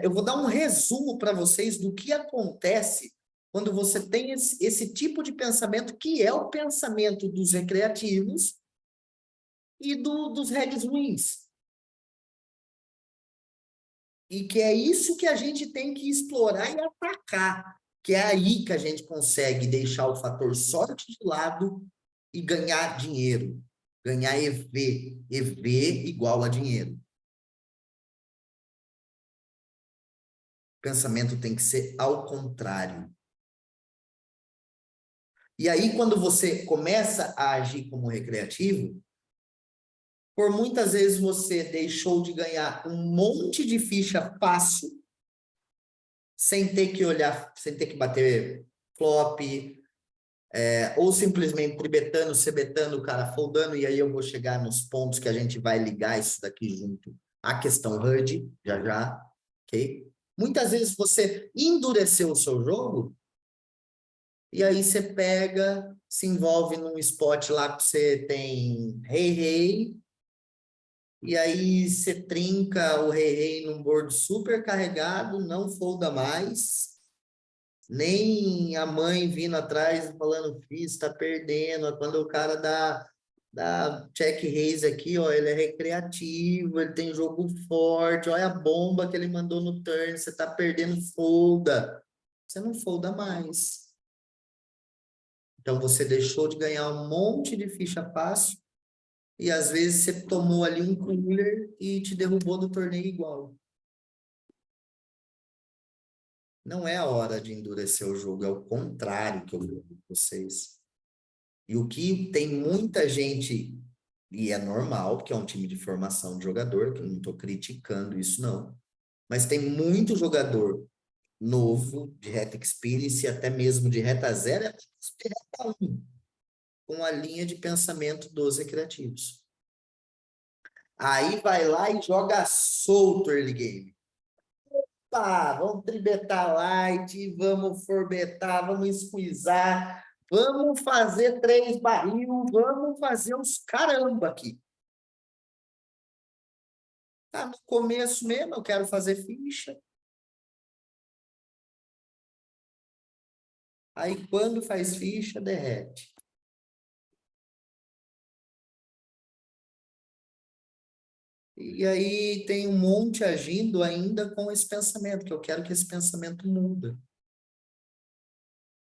Eu vou dar um resumo para vocês do que acontece quando você tem esse tipo de pensamento, que é o pensamento dos recreativos e dos regs ruins. E que é isso que a gente tem que explorar e atacar, que é aí que a gente consegue deixar o fator sorte de lado e ganhar dinheiro, ganhar EV, EV igual a dinheiro. O pensamento tem que ser ao contrário. E aí, quando você começa a agir como recreativo, por muitas vezes você deixou de ganhar um monte de ficha fácil, sem ter que olhar, sem ter que bater flop, ou simplesmente tribetando, cebetando, o cara foldando, e aí eu vou chegar nos pontos que a gente vai ligar isso daqui junto à questão HUD, já, ok? Muitas vezes você endureceu o seu jogo, e aí você pega, se envolve num spot lá que você tem rei, e aí você trinca o rei num board super carregado, não folda mais, nem a mãe vindo atrás e falando, filho, está perdendo. Quando o cara dá check raise aqui, ó, ele é recreativo, ele tem jogo forte, olha a bomba que ele mandou no turn, você está perdendo, folda. Você não folda mais. Então, você deixou de ganhar um monte de ficha fácil e, às vezes, você tomou ali um cooler e te derrubou do torneio igual. Não é a hora de endurecer o jogo, é o contrário que eu digo para vocês. E o que tem muita gente, e é normal, porque é um time de formação de jogador, que eu não estou criticando isso não, mas tem muito jogador novo, de reta experience, até mesmo de reta 0, até mesmo de reta 1, com a linha de pensamento dos recreativos. Aí vai lá e joga solto early game. Opa, vamos tribetar light, vamos forbetar, vamos squeezar, vamos fazer 3 barril, vamos fazer uns caramba aqui. Tá no começo mesmo, eu quero fazer ficha. Aí, quando faz ficha, derrete. E aí tem um monte agindo ainda com esse pensamento, que eu quero que esse pensamento muda.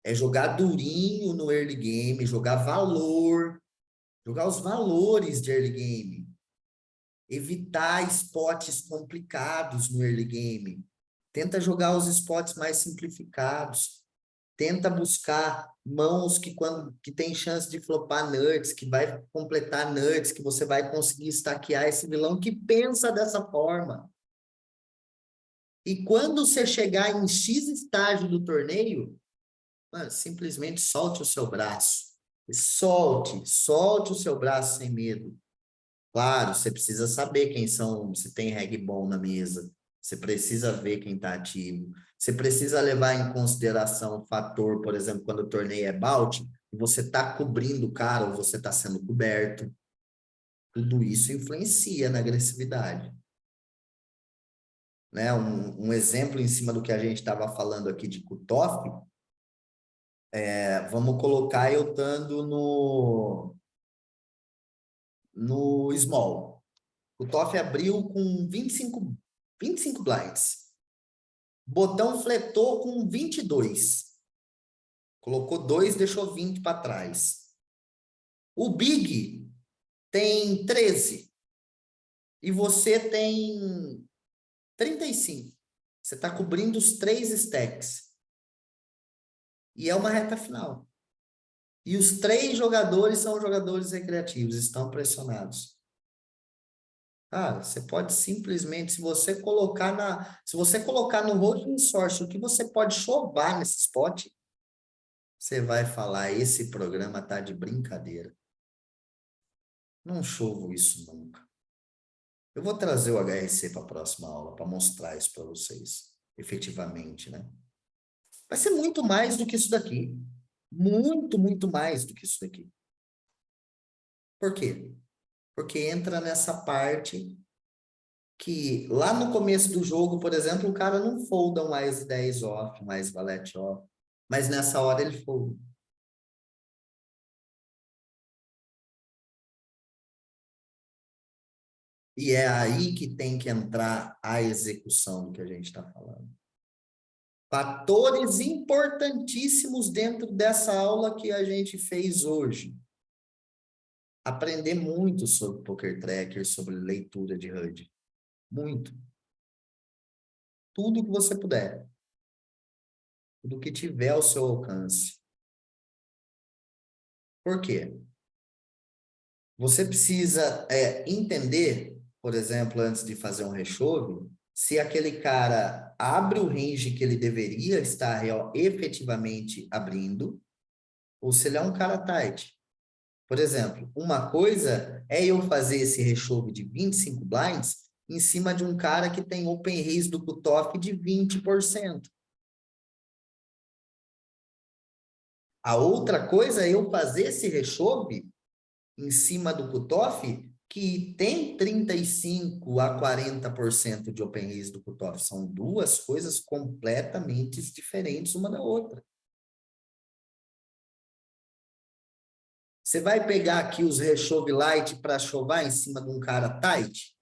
É jogar durinho no early game, jogar valor, jogar os valores de early game. Evitar spots complicados no early game. Tenta jogar os spots mais simplificados. Tenta buscar mãos que tem chance de flopar nuts, que vai completar nuts, que você vai conseguir estaquear esse vilão que pensa dessa forma. E quando você chegar em X estágio do torneio, mano, simplesmente solte o seu braço. Solte o seu braço sem medo. Claro, você precisa saber quem são, se tem reg bom na mesa. Você precisa ver quem está ativo. Você precisa levar em consideração o fator, por exemplo, quando o torneio é bout, você está cobrindo o cara ou você está sendo coberto. Tudo isso influencia na agressividade. Né? Um exemplo em cima do que a gente estava falando aqui de cutoff, vamos colocar eu estando no small. O cutoff abriu com 25 blinds. Botão fletou com 22. Colocou 2, deixou 20 para trás. O big tem 13. E você tem 35. Você está cobrindo os 3 stacks. E é uma reta final. E os 3 jogadores são jogadores recreativos, estão pressionados. Cara, você pode simplesmente, se você colocar no holding source o que você pode chovar nesse spot, você vai falar, esse programa tá de brincadeira. Não chovo isso nunca. Eu vou trazer o HRC para a próxima aula, para mostrar isso para vocês, efetivamente, né? Vai ser muito mais do que isso daqui. Muito, muito mais do que isso daqui. Por quê? Porque entra nessa parte que lá no começo do jogo, por exemplo, o cara não folda mais 10 off, mais valete off, mas nessa hora ele folda. E é aí que tem que entrar a execução do que a gente está falando. Fatores importantíssimos dentro dessa aula que a gente fez hoje. Aprender muito sobre Poker Tracker, sobre leitura de HUD. Muito. Tudo que você puder. Tudo que tiver ao seu alcance. Por quê? Você precisa entender, por exemplo, antes de fazer um rechove, se aquele cara abre o range que ele deveria estar efetivamente abrindo, ou se ele é um cara tight. Por exemplo, uma coisa é eu fazer esse rechove de 25 blinds em cima de um cara que tem open raise do cutoff de 20%. A outra coisa é eu fazer esse rechove em cima do cutoff que tem 35 a 40% de open raise do cutoff. São duas coisas completamente diferentes uma da outra. Você vai pegar aqui os rechove light para chovar em cima de um cara tight?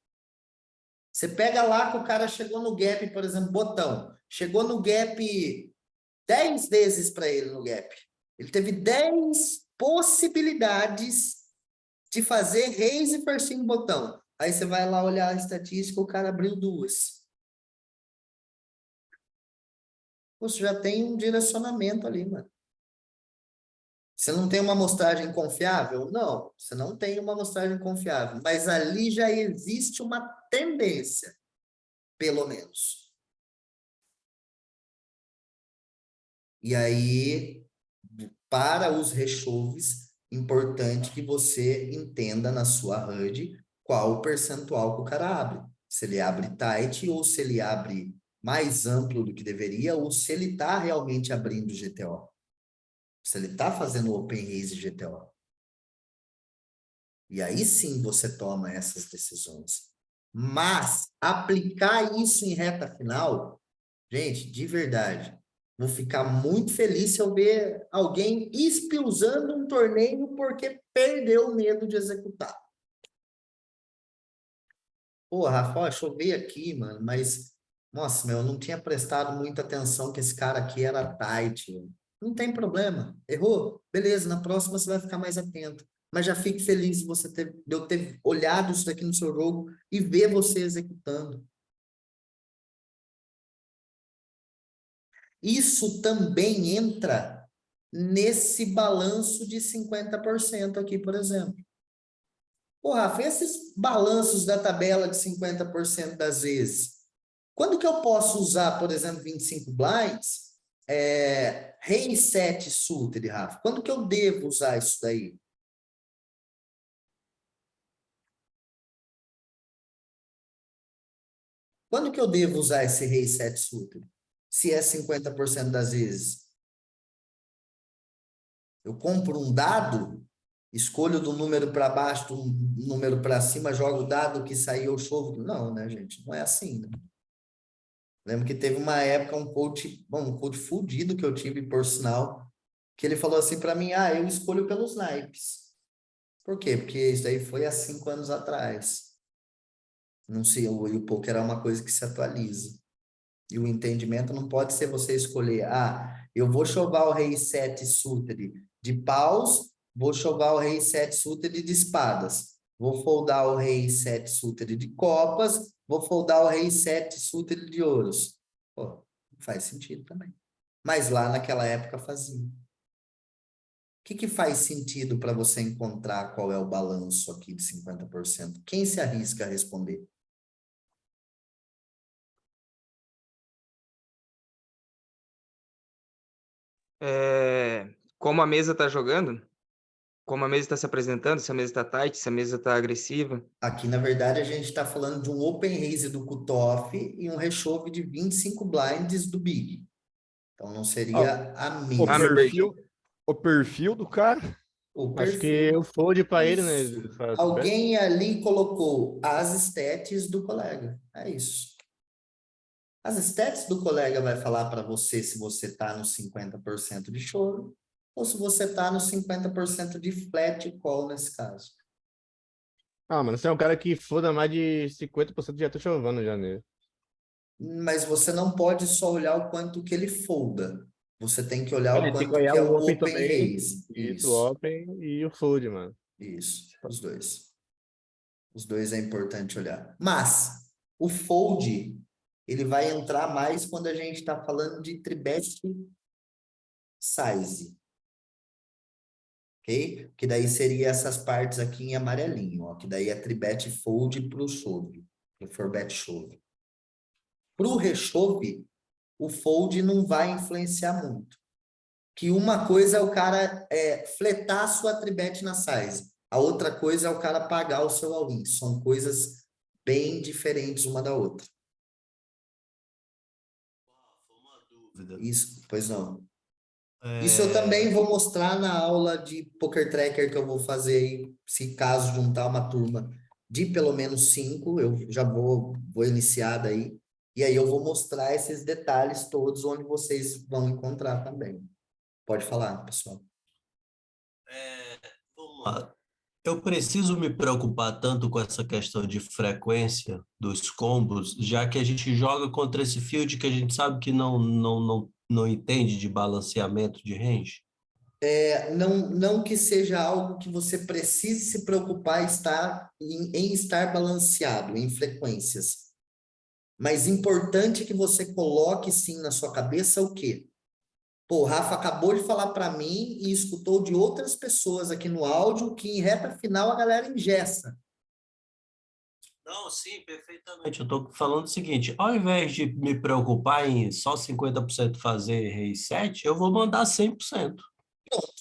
Você pega lá que o cara chegou no gap, por exemplo, botão. Chegou no gap 10 vezes para ele no gap. Ele teve 10 possibilidades de fazer raise first in botão. Aí você vai lá olhar a estatística, o cara abriu 2. Você já tem um direcionamento ali, mano. Você não tem uma amostragem confiável? Não, você não tem uma amostragem confiável. Mas ali já existe uma tendência, pelo menos. E aí, para os rechoves, importante que você entenda na sua HUD qual o percentual que o cara abre. Se ele abre tight ou se ele abre mais amplo do que deveria ou se ele está realmente abrindo GTO. Se ele está fazendo open raise GTO. E aí sim você toma essas decisões. Mas aplicar isso em reta final, gente, de verdade, vou ficar muito feliz se eu ver alguém espiusando um torneio porque perdeu o medo de executar. Pô, Rafa, deixa eu ver aqui, mano, mas, nossa, meu, eu não tinha prestado muita atenção que esse cara aqui era tight. Não tem problema. Errou? Beleza, na próxima você vai ficar mais atento. Mas já fique feliz de você de eu ter olhado isso daqui no seu jogo e ver você executando. Isso também entra nesse balanço de 50% aqui, por exemplo. Pô, Rafa, esses balanços da tabela de 50% das vezes, quando que eu posso usar, por exemplo, 25 blinds, rei 7 suited, Rafa? Quando que eu devo usar isso daí? Quando que eu devo usar esse rei 7 suited? Se é 50% das vezes. Eu compro um dado, escolho do número para baixo, do número para cima, jogo o dado que saiu, eu chovo. Não, né, gente? Não é assim, né? Lembro que teve uma época um coach fudido que eu tive, por sinal, que ele falou assim para mim, eu escolho pelos naipes. Por quê? Porque isso daí foi há 5 anos atrás. Não sei, o poker é uma coisa que se atualiza. E o entendimento não pode ser você escolher, eu vou chovar o rei 7 suited de paus, vou chovar o rei 7 suited de espadas. Vou foldar o rei 7 suited de copas, vou foldar o rei 7 suited de ouros. Pô, faz sentido também. Mas lá naquela época fazia. O que faz sentido para você encontrar qual é o balanço aqui de 50%? Quem se arrisca a responder? Como a mesa está jogando, como a mesa está se apresentando, se a mesa está tight, se a mesa está agressiva. Aqui, na verdade, a gente está falando de um open raise do cutoff e um rechove de 25 blinds do big. Então, não seria a mesma. O perfil do cara? O Acho que perfil. eu fold para ele, né? Isso. Alguém ali colocou as stats do colega. É isso. As stats do colega vai falar para você se você está no 50% de choro ou se você está no 50% de flat call nesse caso. Mano, você é um cara que foda mais de 50% já tô chovando já nele. Mas você não pode só olhar o quanto que ele folda. Você tem que olhar o Ele tem quanto que olhar que é o o open open também. raise. Isso, o open e o fold, mano. Isso, os dois. Os dois é importante olhar. Mas o fold, ele vai entrar mais quando a gente está falando de tribet size. Ok? Que daí seria essas partes aqui em amarelinho, ó. Que daí é tribet fold para o chove. Para o for bet chove. Para o rechove, o fold não vai influenciar muito. que uma coisa é o cara fletar a sua tribet na size, a outra coisa é o cara pagar o seu all-in. São coisas bem diferentes uma da outra. Isso, pois não. Isso eu também vou mostrar na aula de Poker Tracker que eu vou fazer aí, se caso juntar uma turma de pelo menos 5, eu já vou iniciar daí, e aí eu vou mostrar esses detalhes todos onde vocês vão encontrar também. Pode falar, pessoal. Vamos lá. Eu preciso me preocupar tanto com essa questão de frequência dos combos, já que a gente joga contra esse field que a gente sabe que não entende de balanceamento de range? Não que seja algo que você precise se preocupar em estar balanceado, em frequências. Mas importante que você coloque sim na sua cabeça o quê? Pô, o Rafa acabou de falar para mim e escutou de outras pessoas aqui no áudio que em reta final a galera engessa. Não, sim, perfeitamente. Eu estou falando o seguinte, ao invés de me preocupar em só 50% fazer reset, eu vou mandar 100%. Pronto.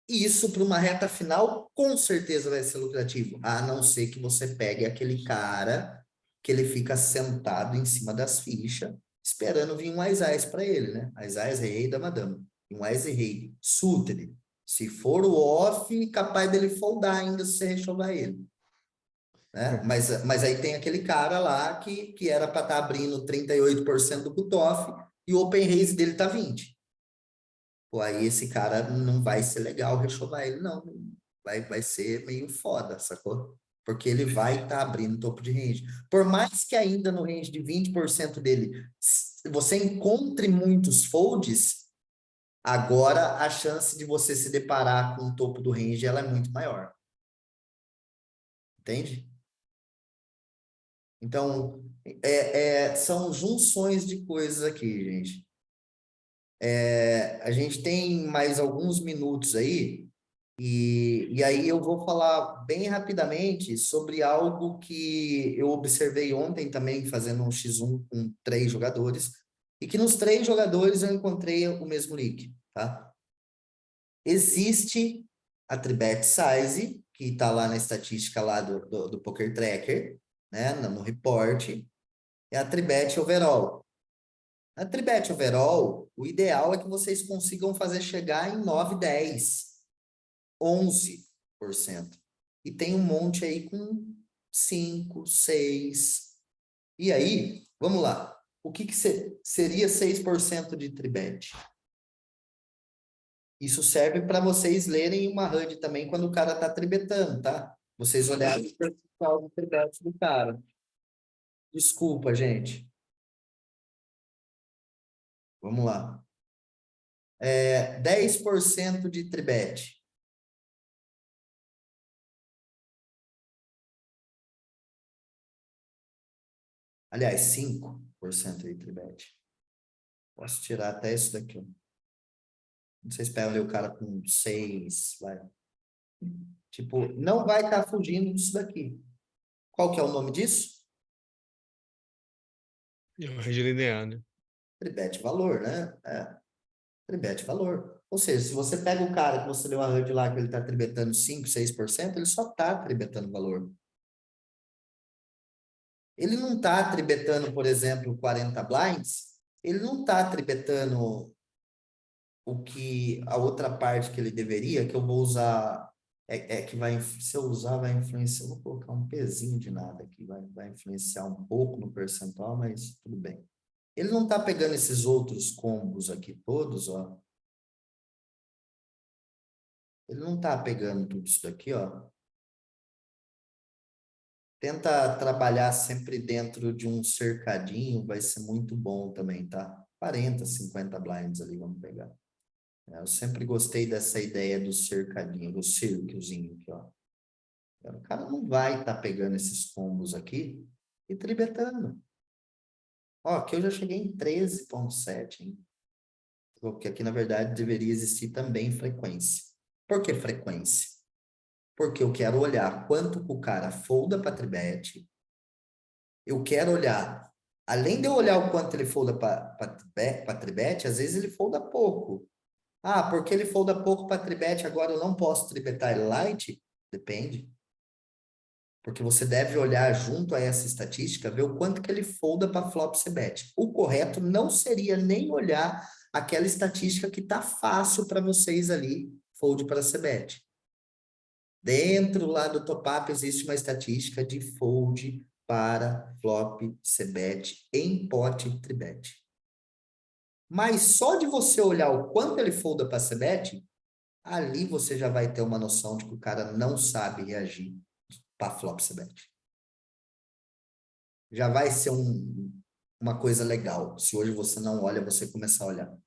E isso para uma reta final com certeza vai ser lucrativo, a não ser que você pegue aquele cara que ele fica sentado em cima das fichas, esperando vir um Ais para ele, né? Ais, rei da madame. Um Ais e rei. Suited. Se for o off, capaz dele foldar ainda se você rechovar ele. Né? Mas aí tem aquele cara lá que era para estar abrindo 38% do cutoff e o open raise dele tá 20%. Pô, aí esse cara não vai ser legal rechovar ele, não. Vai ser meio foda, sacou? Porque ele vai estar abrindo topo de range. Por mais que ainda no range de 20% dele você encontre muitos folds, agora a chance de você se deparar com o topo do range ela é muito maior. Entende? Então, são junções de coisas aqui, gente. A gente tem mais alguns minutos aí, e aí eu vou falar bem rapidamente sobre algo que eu observei ontem também, fazendo um X1 com 3 jogadores, e que nos 3 jogadores eu encontrei o mesmo leak, tá? Existe a Tribet Size, que está lá na estatística lá do Poker Tracker, né, no report, é a Tribet Overall. A Tribet Overall, o ideal é que vocês consigam fazer chegar em 9, 10, 11%. E tem um monte aí com 5, 6. E aí, vamos lá. O que seria 6% de Tribet? Isso serve para vocês lerem uma HUD também quando o cara está tribetando, tá? Vocês olharem o percentual de tribet do cara. Desculpa, gente. Vamos lá. 10% de tribet. Aliás, 5% de tribet. Posso tirar até isso daqui. Não sei se pega ali o cara com 6, vai. Tipo, não vai estar fugindo disso daqui. Qual que é o nome disso? Range linear, né? Tribet valor, né? Tribet valor. Ou seja, se você pega o cara que você deu a HUD lá, que ele está tribetando 5, 6%, ele só está tribetando valor. Ele não está tribetando, por exemplo, 40 blinds, ele não está tribetando o que a outra parte que ele deveria, que eu vou usar, que vai, se eu usar, vai influenciar, vou colocar um pezinho de nada aqui, vai influenciar um pouco no percentual, mas tudo bem. Ele não está pegando esses outros combos aqui todos, ó. Ele não está pegando tudo isso daqui, ó. Tenta trabalhar sempre dentro de um cercadinho, vai ser muito bom também, tá? 40, 50 blinds ali, vamos pegar. Eu sempre gostei dessa ideia do cercadinho, do círculozinho aqui, ó. O cara não vai estar pegando esses combos aqui e tribetando. Ó, aqui eu já cheguei em 13,7, hein? Porque aqui, na verdade, deveria existir também frequência. Por que frequência? Porque eu quero olhar quanto o cara folda para tribet. Eu quero olhar, além de eu olhar o quanto ele folda para tribet, às vezes ele folda pouco. Ah, porque ele folda pouco para tribet, agora eu não posso tribetar ele light? Depende. Porque você deve olhar junto a essa estatística, ver o quanto que ele folda para flop c-bet. O correto não seria nem olhar aquela estatística que tá fácil para vocês ali, fold para c-bet. Dentro lá do top-up existe uma estatística de fold para flop c-bet em pot tribet. Mas só de você olhar o quanto ele folda para c-bet, ali você já vai ter uma noção de que o cara não sabe reagir para flop c-bet. Já vai ser uma coisa legal. Se hoje você não olha, você começar a olhar.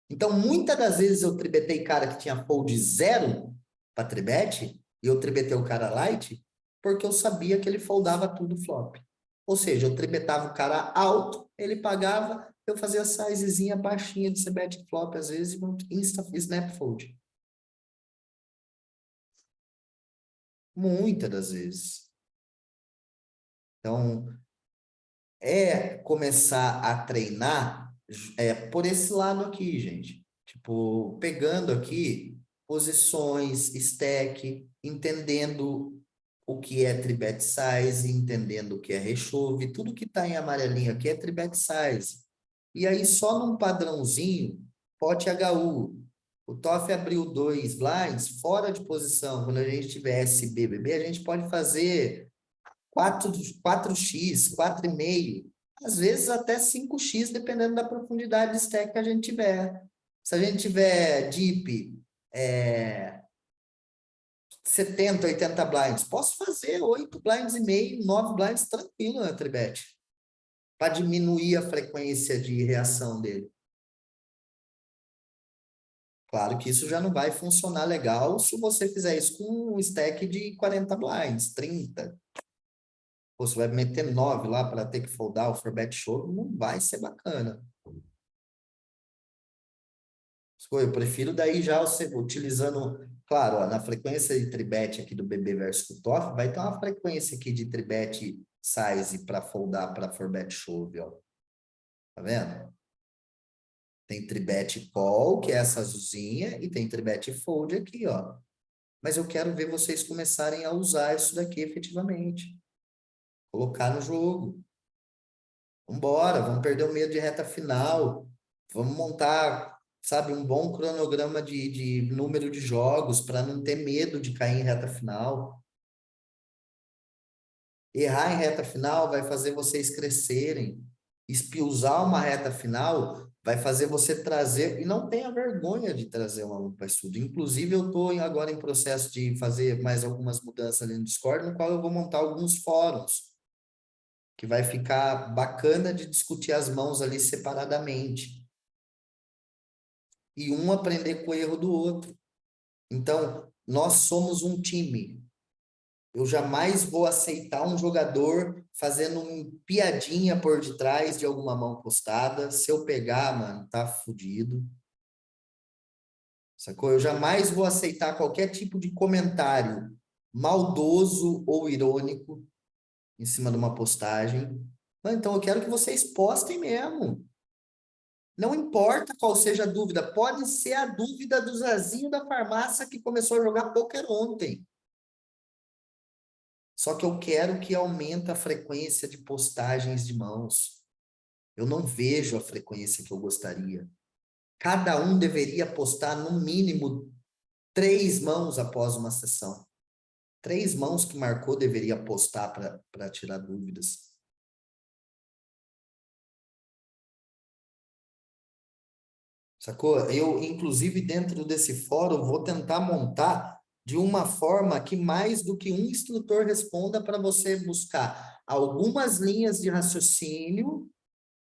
Então, muitas das vezes eu tribetei cara que tinha fold 0 para tribet, e eu tribetei o cara light, porque eu sabia que ele foldava tudo flop. Ou seja, eu tribetava o cara alto, ele pagava, eu fazia sizezinha baixinha de c-bet flop, às vezes, insta snap fold. Muitas das vezes. Então, começar a treinar por esse lado aqui, gente. Tipo, pegando aqui posições, stack, entendendo o que é tribet size, entendendo o que é rechove, tudo que está em amarelinho aqui é tribet size. E aí, só num padrãozinho, pot HU, o TOF abriu 2 blinds fora de posição. Quando a gente tiver SB, BB, a gente pode fazer 4x, 4,5, às vezes até 5x, dependendo da profundidade de stack que a gente tiver. Se a gente tiver deep, 70, 80 blinds, posso fazer 8 blinds e meio, 9 blinds tranquilo na tribet, para diminuir a frequência de reação dele. Claro que isso já não vai funcionar legal se você fizer isso com um stack de 40 blinds, 30. Você vai meter 9 lá para ter que foldar o 4-bet show, não vai ser bacana. Eu prefiro daí já você utilizando, claro, ó, na frequência de tribet aqui do BB versus cutoff, vai ter uma frequência aqui de tribet size para foldar para 4-bet show, ó. Tá vendo? Tem tribet call, que é essa azulzinha, e tem tribet fold aqui, ó. Mas eu quero ver vocês começarem a usar isso daqui efetivamente. Colocar no jogo. Vambora, vamos perder o medo de reta final. Vamos montar, sabe, um bom cronograma de número de jogos para não ter medo de cair em reta final. Errar em reta final vai fazer vocês crescerem. Espiusar uma reta final vai fazer você trazer, e não tenha vergonha de trazer um aluno para estudo. Inclusive, eu estou agora em processo de fazer mais algumas mudanças ali no Discord, no qual eu vou montar alguns fóruns, que vai ficar bacana de discutir as mãos ali separadamente. E um aprender com o erro do outro. Então, nós somos um time. Eu jamais vou aceitar um jogador fazendo uma piadinha por detrás de alguma mão postada. Se eu pegar, mano, tá fudido. Sacou? Eu jamais vou aceitar qualquer tipo de comentário maldoso ou irônico em cima de uma postagem. Então, eu quero que vocês postem mesmo. Não importa qual seja a dúvida, pode ser a dúvida do Zezinho da farmácia que começou a jogar pôquer ontem. Só que eu quero que aumente a frequência de postagens de mãos. Eu não vejo a frequência que eu gostaria. Cada um deveria postar no mínimo 3 mãos após uma sessão. 3 mãos que marcou deveria postar para tirar dúvidas. Sacou? Eu, inclusive, dentro desse fórum, vou tentar montar de uma forma que mais do que um instrutor responda para você buscar algumas linhas de raciocínio,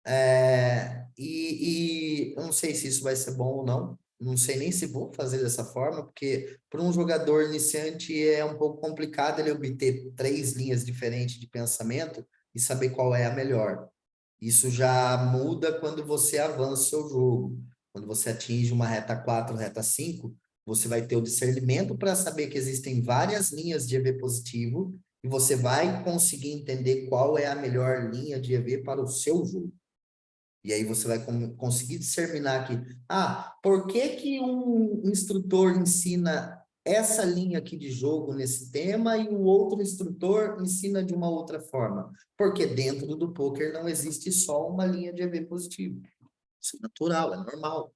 eu não sei se isso vai ser bom ou não, não sei nem se vou fazer dessa forma, porque para um jogador iniciante é um pouco complicado ele obter 3 linhas diferentes de pensamento e saber qual é a melhor. Isso já muda quando você avança o seu jogo. Quando você atinge uma reta 4, reta 5, você vai ter o discernimento para saber que existem várias linhas de EV positivo e você vai conseguir entender qual é a melhor linha de EV para o seu jogo. E aí você vai conseguir discerminar aqui. Por que que um instrutor ensina essa linha aqui de jogo nesse tema e o outro instrutor ensina de uma outra forma? Porque dentro do poker não existe só uma linha de EV positivo. Isso é natural, é normal.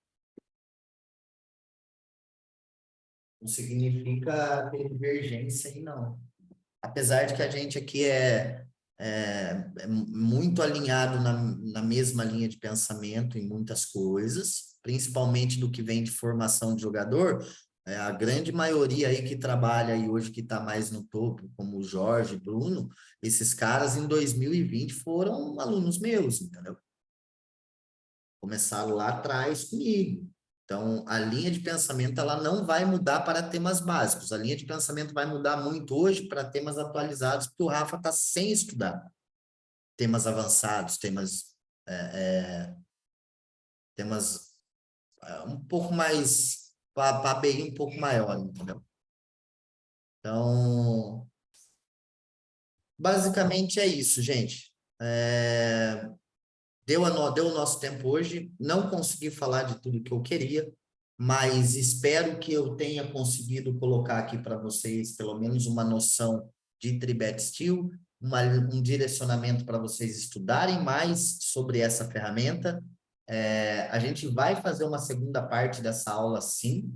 Não significa ter divergência aí, não. Apesar de que a gente aqui é muito alinhado na mesma linha de pensamento em muitas coisas, principalmente do que vem de formação de jogador, a grande maioria aí que trabalha aí hoje, que está mais no topo, como o Jorge, Bruno, esses caras em 2020 foram alunos meus, entendeu? Começaram lá atrás comigo. Então, a linha de pensamento ela não vai mudar para temas básicos. A linha de pensamento vai mudar muito hoje para temas atualizados, porque o Rafa está sem estudar. Temas avançados, temas um pouco mais, para ABI um pouco maior, entendeu? Então, basicamente é isso, gente. Deu o nosso tempo hoje, não consegui falar de tudo que eu queria, mas espero que eu tenha conseguido colocar aqui para vocês pelo menos uma noção de Tribet Steel, um direcionamento para vocês estudarem mais sobre essa ferramenta. A gente vai fazer uma segunda parte dessa aula, sim.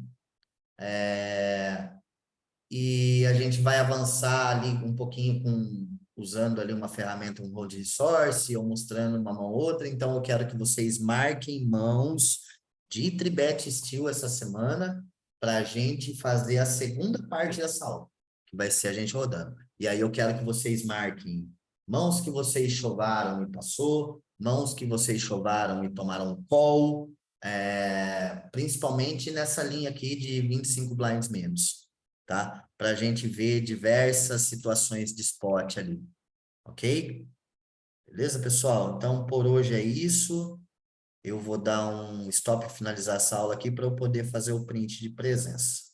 E a gente vai avançar ali um pouquinho usando ali uma ferramenta, um Road Resource, ou mostrando uma mão ou outra. Então, eu quero que vocês marquem mãos de Tribet Steel essa semana para a gente fazer a segunda parte dessa aula, que vai ser a gente rodando. E aí eu quero que vocês marquem mãos que vocês chovaram e passou, mãos que vocês chovaram e tomaram call, principalmente nessa linha aqui de 25 blinds menos. Tá? Para a gente ver diversas situações de spot ali, ok? Beleza, pessoal? Então, por hoje é isso. Eu vou dar um stop e finalizar essa aula aqui para eu poder fazer o print de presença.